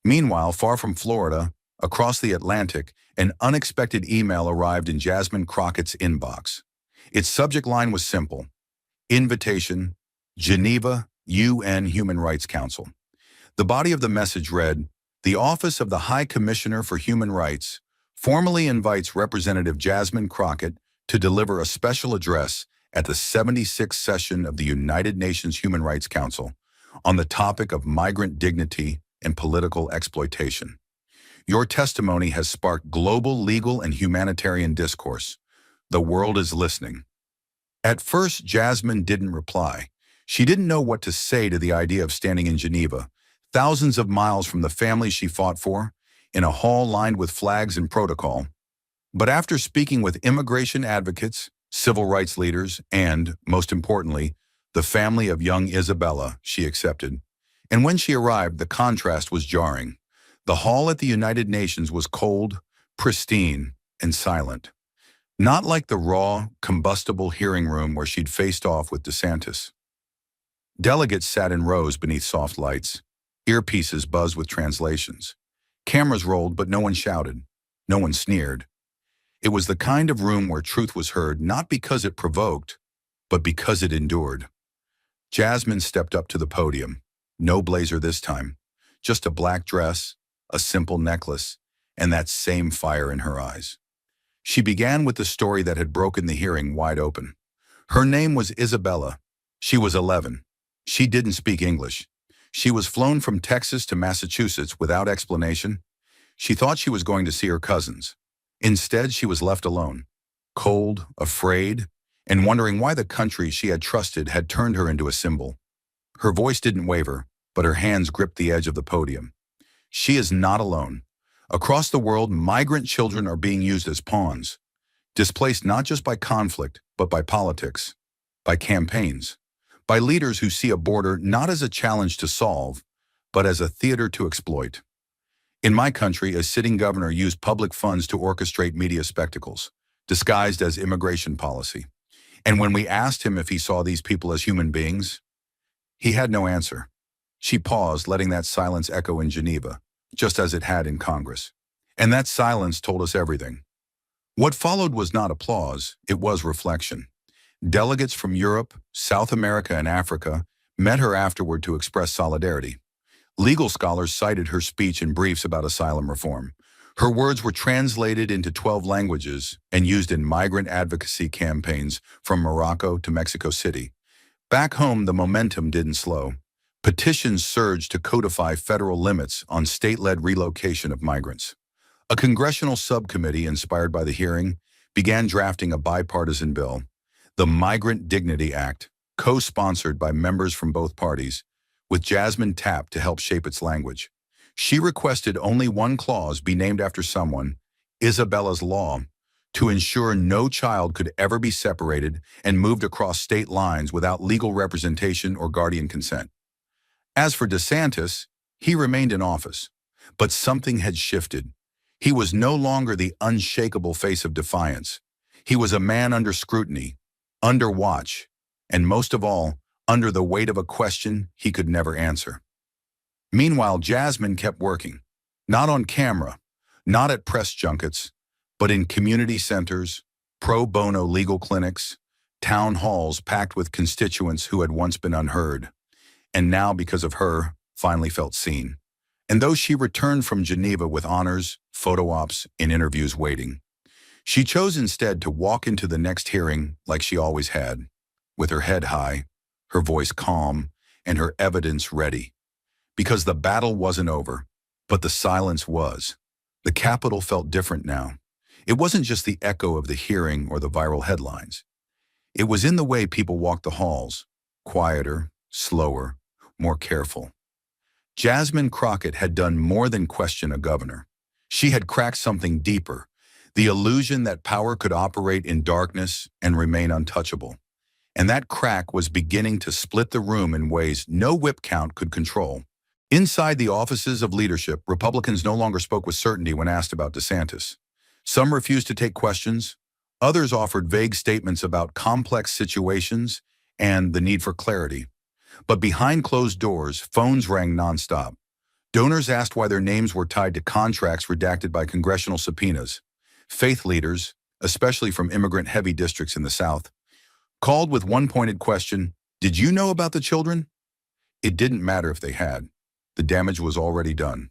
Meanwhile, far from Florida, across the Atlantic, an unexpected email arrived in Jasmine Crockett's inbox. Its subject line was simple: Invitation, Geneva, UN Human Rights Council. The body of the message read, "The Office of the High Commissioner for Human Rights formally invites Representative Jasmine Crockett to deliver a special address at the 76th session of the United Nations Human Rights Council on the topic of migrant dignity and political exploitation. Your testimony has sparked global legal and humanitarian discourse. The world is listening." At first, Jasmine didn't reply. She didn't know what to say to the idea of standing in Geneva, thousands of miles from the family she fought for, in a hall lined with flags and protocol. But after speaking with immigration advocates, civil rights leaders, and, most importantly, the family of young Isabella, she accepted. And when she arrived, the contrast was jarring. The hall at the United Nations was cold, pristine, and silent. Not like the raw, combustible hearing room where she'd faced off with DeSantis. Delegates sat in rows beneath soft lights. Earpieces buzzed with translations. Cameras rolled, but no one shouted. No one sneered. It was the kind of room where truth was heard not because it provoked, but because it endured. Jasmine stepped up to the podium. No blazer this time. Just a black dress, a simple necklace, and that same fire in her eyes. She began with the story that had broken the hearing wide open. Her name was Isabella. She was 11. She didn't speak English. She was flown from Texas to Massachusetts without explanation. She thought she was going to see her cousins. Instead, she was left alone, cold, afraid, and wondering why the country she had trusted had turned her into a symbol. Her voice didn't waver, but her hands gripped the edge of the podium. She is not alone. Across the world, migrant children are being used as pawns, displaced not just by conflict, but by politics, by campaigns, by leaders who see a border not as a challenge to solve, but as a theater to exploit. In my country, a sitting governor used public funds to orchestrate media spectacles, disguised as immigration policy. And when we asked him if he saw these people as human beings, he had no answer. She paused, letting that silence echo in Geneva, just as it had in Congress. And that silence told us everything. What followed was not applause, it was reflection. Delegates from Europe, South America, and Africa met her afterward to express solidarity. Legal scholars cited her speech in briefs about asylum reform. Her words were translated into 12 languages and used in migrant advocacy campaigns from Morocco to Mexico City. Back home, the momentum didn't slow. Petitions surged to codify federal limits on state-led relocation of migrants. A congressional subcommittee inspired by the hearing began drafting a bipartisan bill, the Migrant Dignity Act, co-sponsored by members from both parties, with Jasmine tapped to help shape its language. She requested only one clause be named after someone, Isabella's Law, to ensure no child could ever be separated and moved across state lines without legal representation or guardian consent. As for DeSantis, he remained in office, but something had shifted. He was no longer the unshakable face of defiance. He was a man under scrutiny, under watch, and most of all, under the weight of a question he could never answer. Meanwhile, Jasmine kept working, not on camera, not at press junkets, but in community centers, pro bono legal clinics, town halls packed with constituents who had once been unheard. and now, because of her, finally felt seen. And though she returned from Geneva with honors, photo ops, and interviews waiting, she chose instead to walk into the next hearing like she always had, with her head high, her voice calm, and her evidence ready. Because the battle wasn't over, but the silence was. The Capitol felt different now. It wasn't just the echo of the hearing or the viral headlines. It was in the way people walked the halls, quieter, slower, more careful. Jasmine Crockett had done more than question a governor. She had cracked something deeper, the illusion that power could operate in darkness and remain untouchable. And that crack was beginning to split the room in ways no whip count could control. Inside the offices of leadership, Republicans no longer spoke with certainty when asked about DeSantis. Some refused to take questions. Others offered vague statements about complex situations and the need for clarity. But behind closed doors, phones rang nonstop. Donors asked why their names were tied to contracts redacted by congressional subpoenas. Faith leaders, especially from immigrant-heavy districts in the South, called with one pointed question: did you know about the children? It didn't matter if they had. The damage was already done.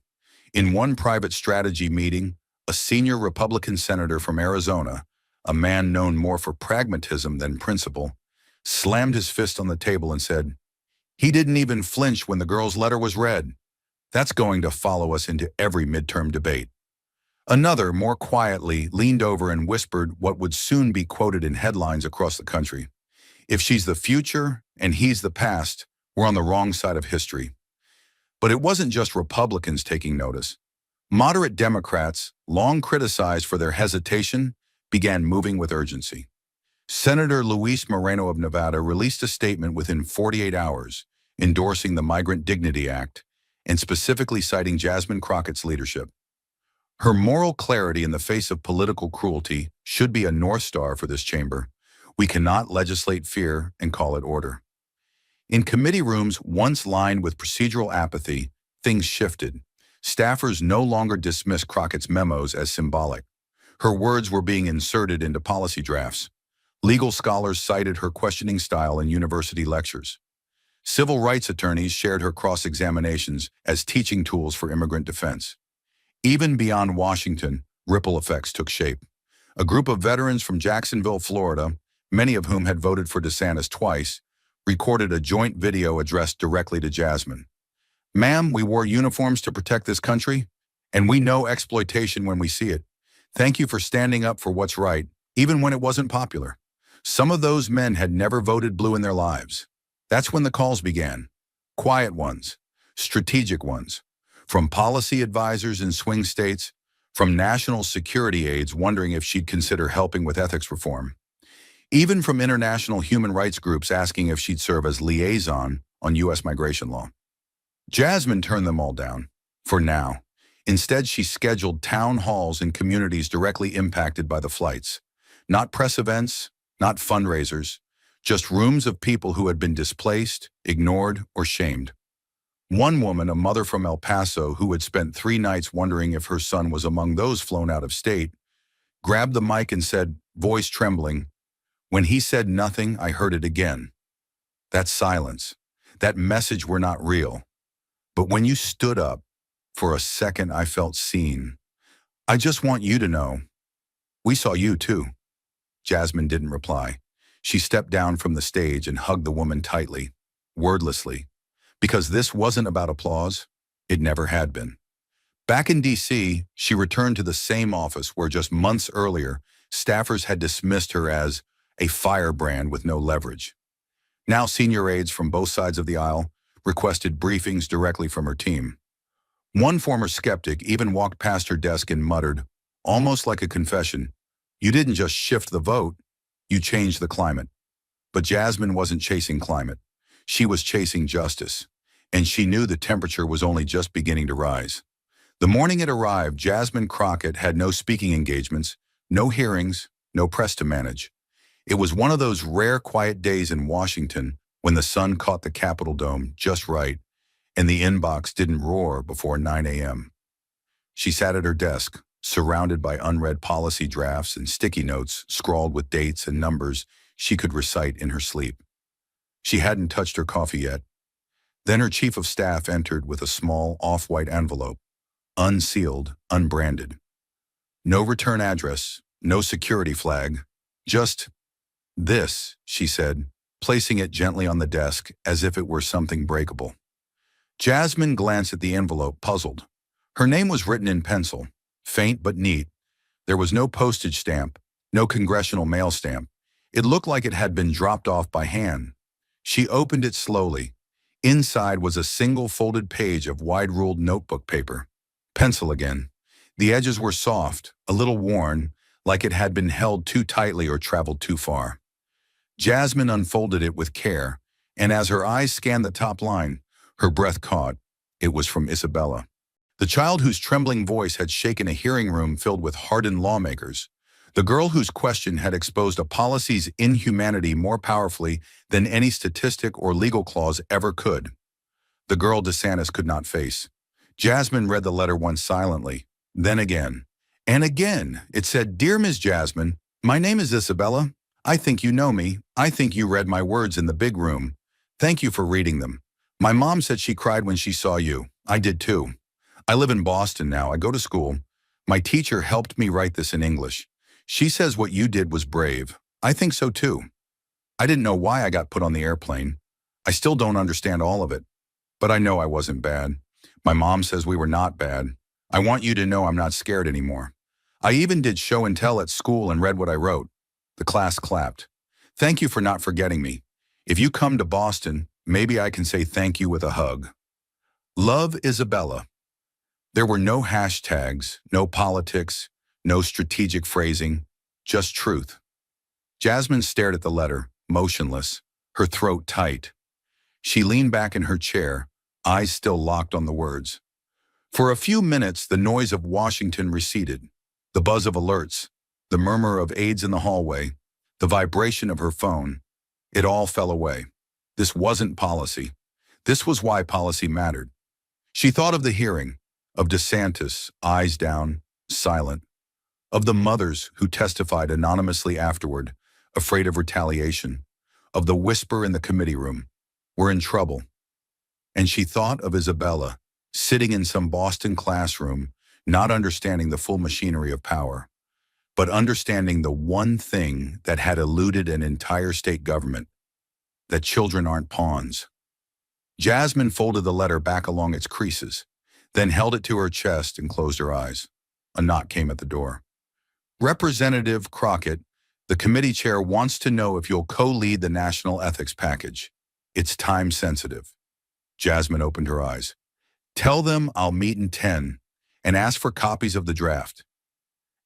In one private strategy meeting, a senior Republican senator from Arizona, a man known more for pragmatism than principle, slammed his fist on the table and said, "He didn't even flinch when the girl's letter was read. That's going to follow us into every midterm debate." Another, more quietly, leaned over and whispered what would soon be quoted in headlines across the country: "If she's the future and he's the past, we're on the wrong side of history." But it wasn't just Republicans taking notice. Moderate Democrats, long criticized for their hesitation, began moving with urgency. Senator Luis Moreno of Nevada released a statement within 48 hours, endorsing the Migrant Dignity Act and specifically citing Jasmine Crockett's leadership. Her moral clarity in the face of political cruelty should be a North Star for this chamber. We cannot legislate fear and call it order. In committee rooms once lined with procedural apathy, things shifted. Staffers no longer dismissed Crockett's memos as symbolic. Her words were being inserted into policy drafts. Legal scholars cited her questioning style in university lectures. Civil rights attorneys shared her cross-examinations as teaching tools for immigrant defense. Even beyond Washington, ripple effects took shape. A group of veterans from Jacksonville, Florida, many of whom had voted for DeSantis twice, recorded a joint video addressed directly to Jasmine. "Ma'am, we wore uniforms to protect this country, and we know exploitation when we see it. Thank you for standing up for what's right, even when it wasn't popular." Some of those men had never voted blue in their lives. That's when the calls began. Quiet ones, strategic ones, from policy advisors in swing states, from national security aides wondering if she'd consider helping with ethics reform, even from international human rights groups asking if she'd serve as liaison on U.S. migration law. Jasmine turned them all down, for now. Instead, she scheduled town halls in communities directly impacted by the flights. Not press events, not fundraisers, just rooms of people who had been displaced, ignored, or shamed. One woman, a mother from El Paso who had spent 3 nights wondering if her son was among those flown out of state, grabbed the mic and said, voice trembling, "When he said nothing, I heard it again. That silence, that message were not real. But when you stood up, for a second I felt seen. I just want you to know, we saw you too." Jasmine didn't reply. She stepped down from the stage and hugged the woman tightly, wordlessly, because this wasn't about applause. It never had been. Back in D.C., she returned to the same office where just months earlier, staffers had dismissed her as a firebrand with no leverage. Now senior aides from both sides of the aisle requested briefings directly from her team. One former skeptic even walked past her desk and muttered, almost like a confession, "You didn't just shift the vote, you changed the climate." But Jasmine wasn't chasing climate. She was chasing justice, and she knew the temperature was only just beginning to rise. The morning it arrived, Jasmine Crockett had no speaking engagements, no hearings, no press to manage. It was one of those rare quiet days in Washington when the sun caught the Capitol dome just right, and the inbox didn't roar before 9 a.m. She sat at her desk, surrounded by unread policy drafts and sticky notes scrawled with dates and numbers she could recite in her sleep. She hadn't touched her coffee yet. Then her chief of staff entered with a small off-white envelope, unsealed, unbranded. No return address, no security flag, just this, she said, placing it gently on the desk as if it were something breakable. Jasmine glanced at the envelope, puzzled. Her name was written in pencil, faint but neat. There was no postage stamp, no congressional mail stamp. It looked like it had been dropped off by hand. She opened it slowly. Inside was a single folded page of wide-ruled notebook paper. Pencil again. The edges were soft, a little worn, like it had been held too tightly or traveled too far. Jasmine unfolded it with care, and as her eyes scanned the top line, her breath caught. It was from Isabella, the child whose trembling voice had shaken a hearing room filled with hardened lawmakers, the girl whose question had exposed a policy's inhumanity more powerfully than any statistic or legal clause ever could. The girl DeSantis could not face. Jasmine read the letter once silently, then again. And again, it said, "Dear Ms. Jasmine, my name is Isabella. I think you know me. I think you read my words in the big room. Thank you for reading them. My mom said she cried when she saw you. I did too. I live in Boston now. I go to school. My teacher helped me write this in English. She says what you did was brave. I think so too. I didn't know why I got put on the airplane. I still don't understand all of it. But I know I wasn't bad. My mom says we were not bad. I want you to know I'm not scared anymore. I even did show and tell at school and read what I wrote." The class clapped. "Thank you for not forgetting me. If you come to Boston, maybe I can say thank you with a hug. Love, Isabella." There were no hashtags, no politics, no strategic phrasing, just truth. Jasmine stared at the letter, motionless, her throat tight. She leaned back in her chair, eyes still locked on the words. For a few minutes, the noise of Washington receded. The buzz of alerts, the murmur of aides in the hallway, the vibration of her phone. It all fell away. This wasn't policy. This was why policy mattered. She thought of the hearing, of DeSantis, eyes down, silent, of the mothers who testified anonymously afterward, afraid of retaliation, of the whisper in the committee room, "We're in trouble." And she thought of Isabella, sitting in some Boston classroom, not understanding the full machinery of power, but understanding the one thing that had eluded an entire state government, that children aren't pawns. Jasmine folded the letter back along its creases, then held it to her chest and closed her eyes. A knock came at the door. "Representative Crockett, the committee chair wants to know if you'll co-lead the national ethics package. It's time sensitive." Jasmine opened her eyes. "Tell them I'll meet in 10 and ask for copies of the draft."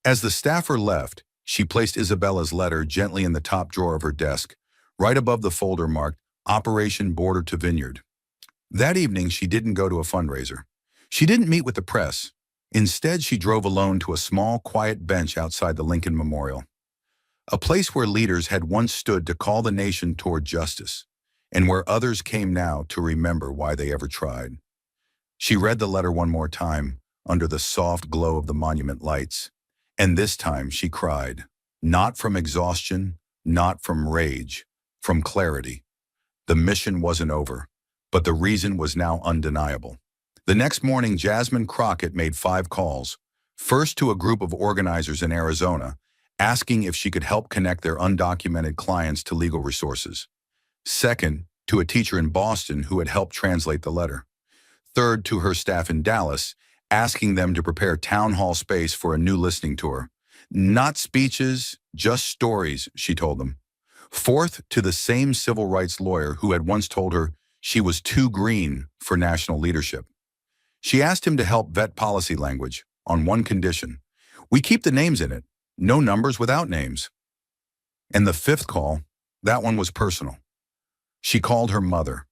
As the staffer left, she placed Isabella's letter gently in the top drawer of her desk, right above the folder marked Operation Border to Vineyard. That evening, she didn't go to a fundraiser. She didn't meet with the press. Instead, she drove alone to a small, quiet bench outside the Lincoln Memorial, a place where leaders had once stood to call the nation toward justice, and where others came now to remember why they ever tried. She read the letter one more time, under the soft glow of the monument lights, and this time she cried, not from exhaustion, not from rage, from clarity. The mission wasn't over, but the reason was now undeniable. The next morning, Jasmine Crockett made 5 calls, first to a group of organizers in Arizona, asking if she could help connect their undocumented clients to legal resources. Second, to a teacher in Boston who had helped translate the letter. Third, to her staff in Dallas, asking them to prepare town hall space for a new listening tour. Not speeches, just stories, she told them. Fourth, to the same civil rights lawyer who had once told her she was too green for national leadership. She asked him to help vet policy language on one condition: we keep the names in it, no numbers without names. And the 5th call, that one was personal. She called her mother.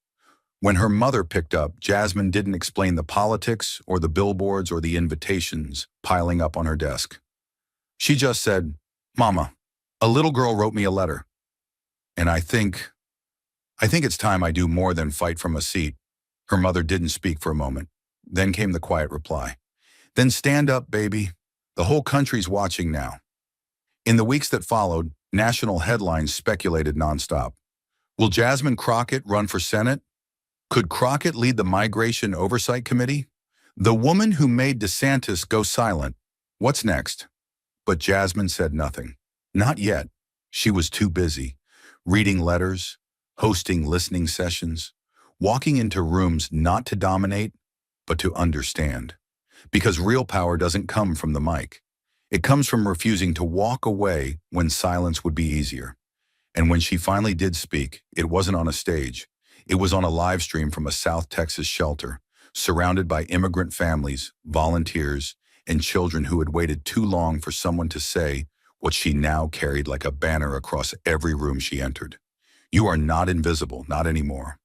When her mother picked up, Jasmine didn't explain the politics or the billboards or the invitations piling up on her desk. She just said, "Mama, a little girl wrote me a letter. And I think it's time I do more than fight from a seat." Her mother didn't speak for a moment. Then came the quiet reply. "Then stand up, baby. The whole country's watching now." In the weeks that followed, national headlines speculated nonstop. Will Jasmine Crockett run for Senate? Could Crockett lead the Migration Oversight Committee? The woman who made DeSantis go silent. What's next? But Jasmine said nothing. Not yet. She was too busy. Reading letters, hosting listening sessions, walking into rooms not to dominate, but to understand. Because real power doesn't come from the mic. It comes from refusing to walk away when silence would be easier. And when she finally did speak, it wasn't on a stage. It was on a live stream from a South Texas shelter, surrounded by immigrant families, volunteers, and children who had waited too long for someone to say what she now carried like a banner across every room she entered. You are not invisible, not anymore.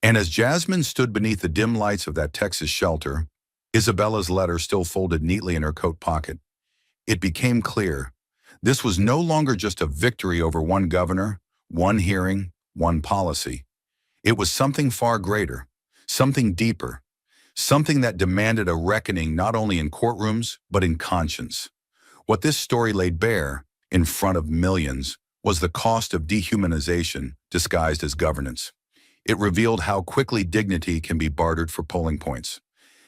And as Jasmine stood beneath the dim lights of that Texas shelter, Isabella's letter still folded neatly in her coat pocket, it became clear this was no longer just a victory over one governor, one hearing, one policy. It was something far greater, something deeper, something that demanded a reckoning not only in courtrooms, but in conscience. What this story laid bare, in front of millions, was the cost of dehumanization disguised as governance. It revealed how quickly dignity can be bartered for polling points,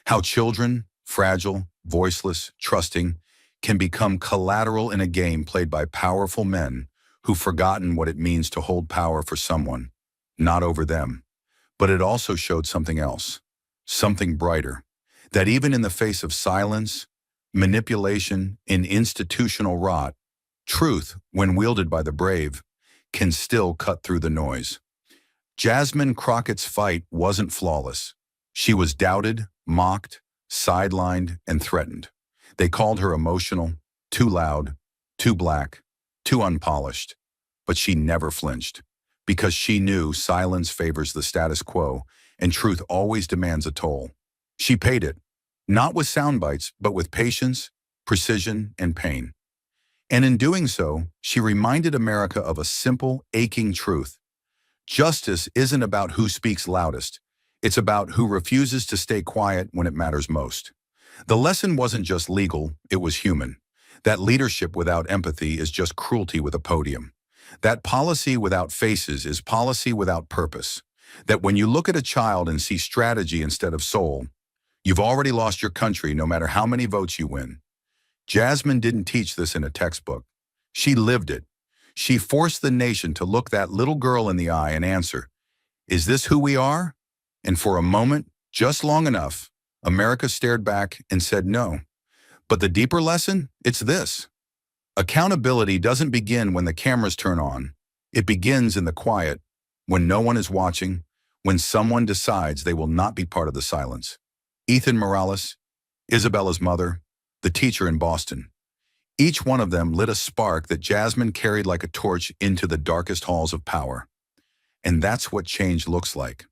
how children, fragile, voiceless, trusting, can become collateral in a game played by powerful men who've forgotten what it means to hold power for someone, not over them. But it also showed something else, something brighter, that even in the face of silence, manipulation, and institutional rot, truth, when wielded by the brave, can still cut through the noise. Jasmine Crockett's fight wasn't flawless. She was doubted, mocked, sidelined, and threatened. They called her emotional, too loud, too black, too unpolished. But she never flinched, because she knew silence favors the status quo and truth always demands a toll. She paid it, not with sound bites, but with patience, precision, and pain. And in doing so, she reminded America of a simple, aching truth. Justice isn't about who speaks loudest. It's about who refuses to stay quiet when it matters most. The lesson wasn't just legal, it was human. That leadership without empathy is just cruelty with a podium. That policy without faces is policy without purpose. That when you look at a child and see strategy instead of soul, you've already lost your country no matter how many votes you win. Jasmine didn't teach this in a textbook. She lived it. She forced the nation to look that little girl in the eye and answer, "Is this who we are?" And for a moment, just long enough, America stared back and said no. But the deeper lesson, it's this. Accountability doesn't begin when the cameras turn on. It begins in the quiet, when no one is watching, when someone decides they will not be part of the silence. Ethan Morales, Isabella's mother, the teacher in Boston. Each one of them lit a spark that Jasmine carried like a torch into the darkest halls of power. And that's what change looks like.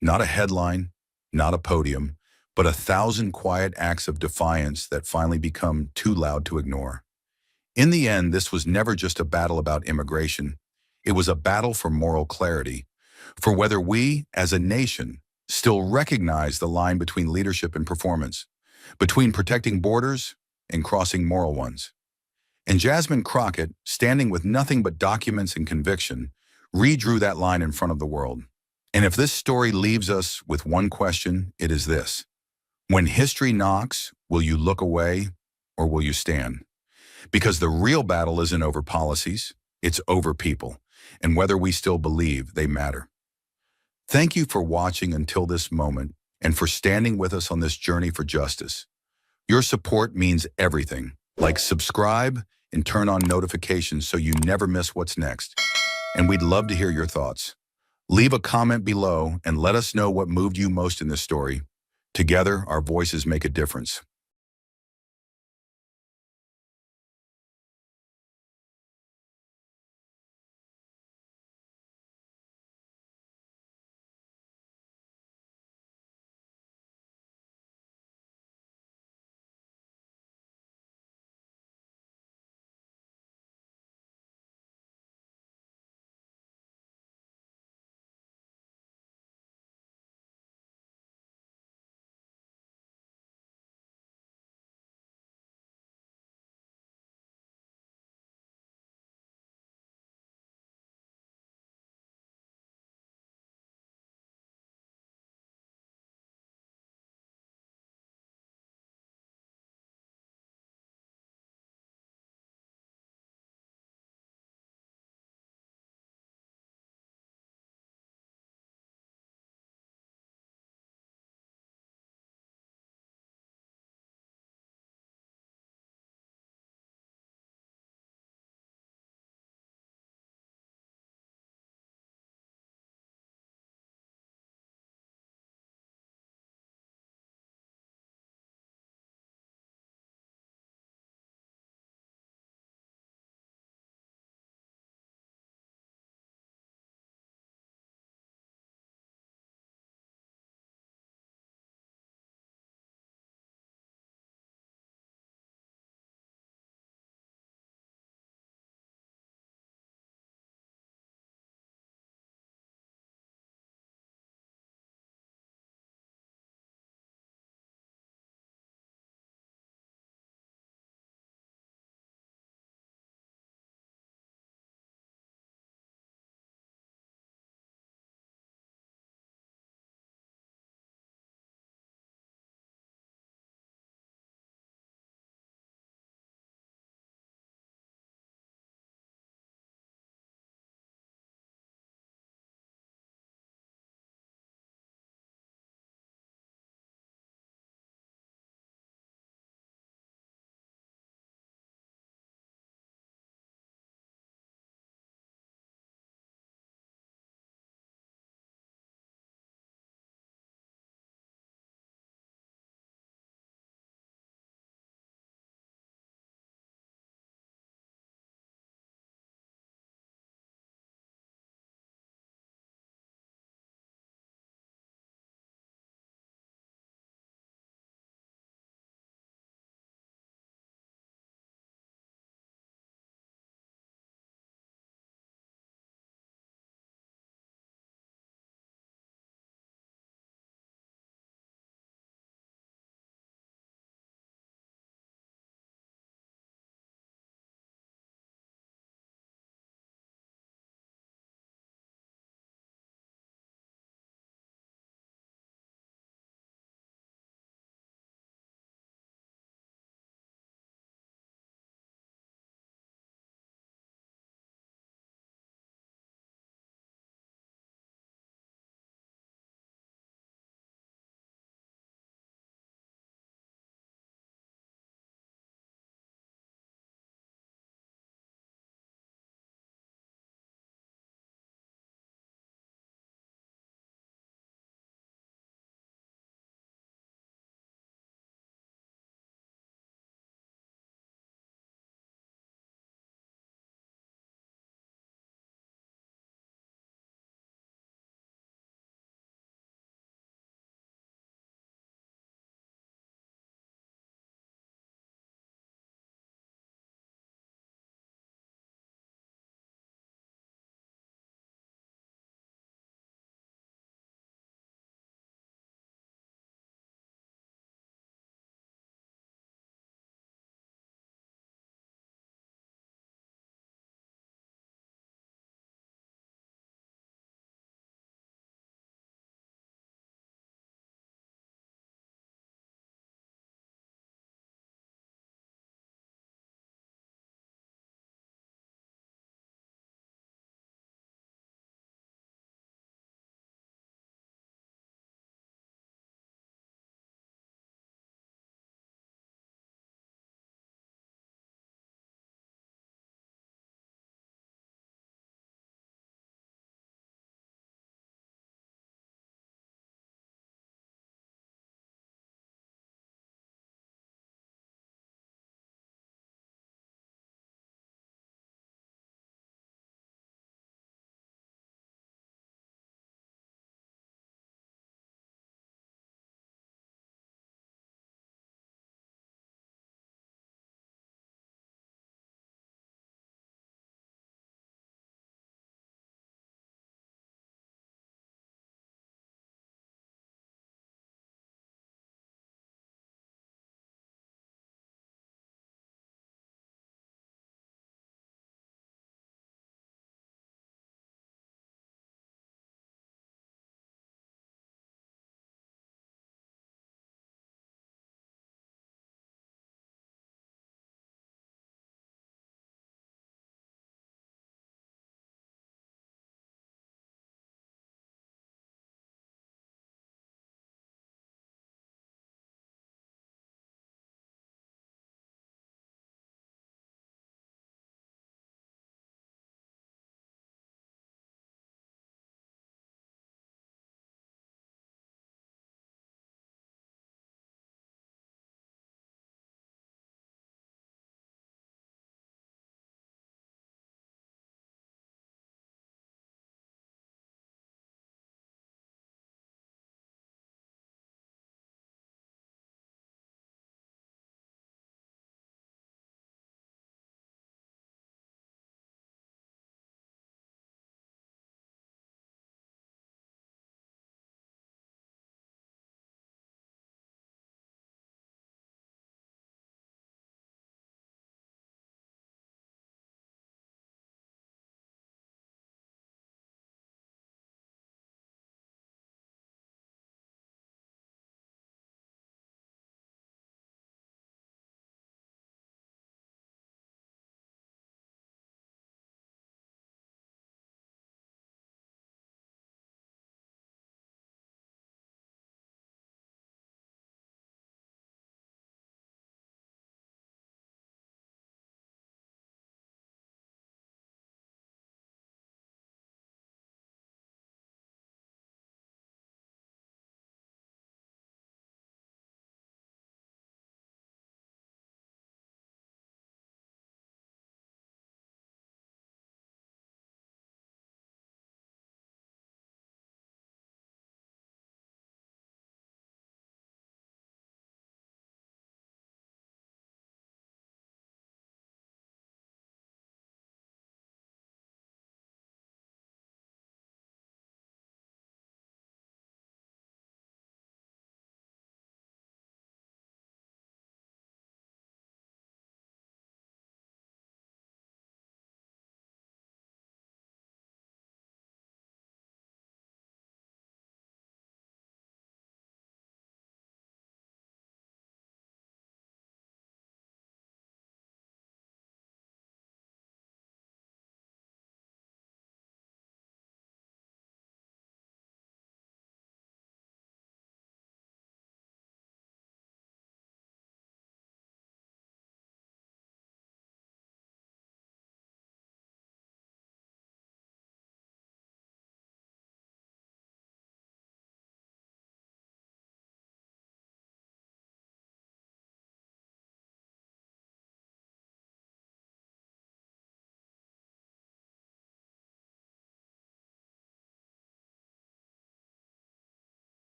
Not a headline, not a podium, but 1,000 quiet acts of defiance that finally become too loud to ignore. In the end, this was never just a battle about immigration. It was a battle for moral clarity, for whether we, as a nation, still recognize the line between leadership and performance, between protecting borders and crossing moral ones. And Jasmine Crockett, standing with nothing but documents and conviction, redrew that line in front of the world. And if this story leaves us with one question, it is this. When history knocks, will you look away or will you stand? Because the real battle isn't over policies, it's over people, and whether we still believe they matter. Thank you for watching until this moment and for standing with us on this journey for justice. Your support means everything. Like, subscribe and turn on notifications so you never miss what's next. And we'd love to hear your thoughts. Leave a comment below and let us know what moved you most in this story. Together, our voices make a difference.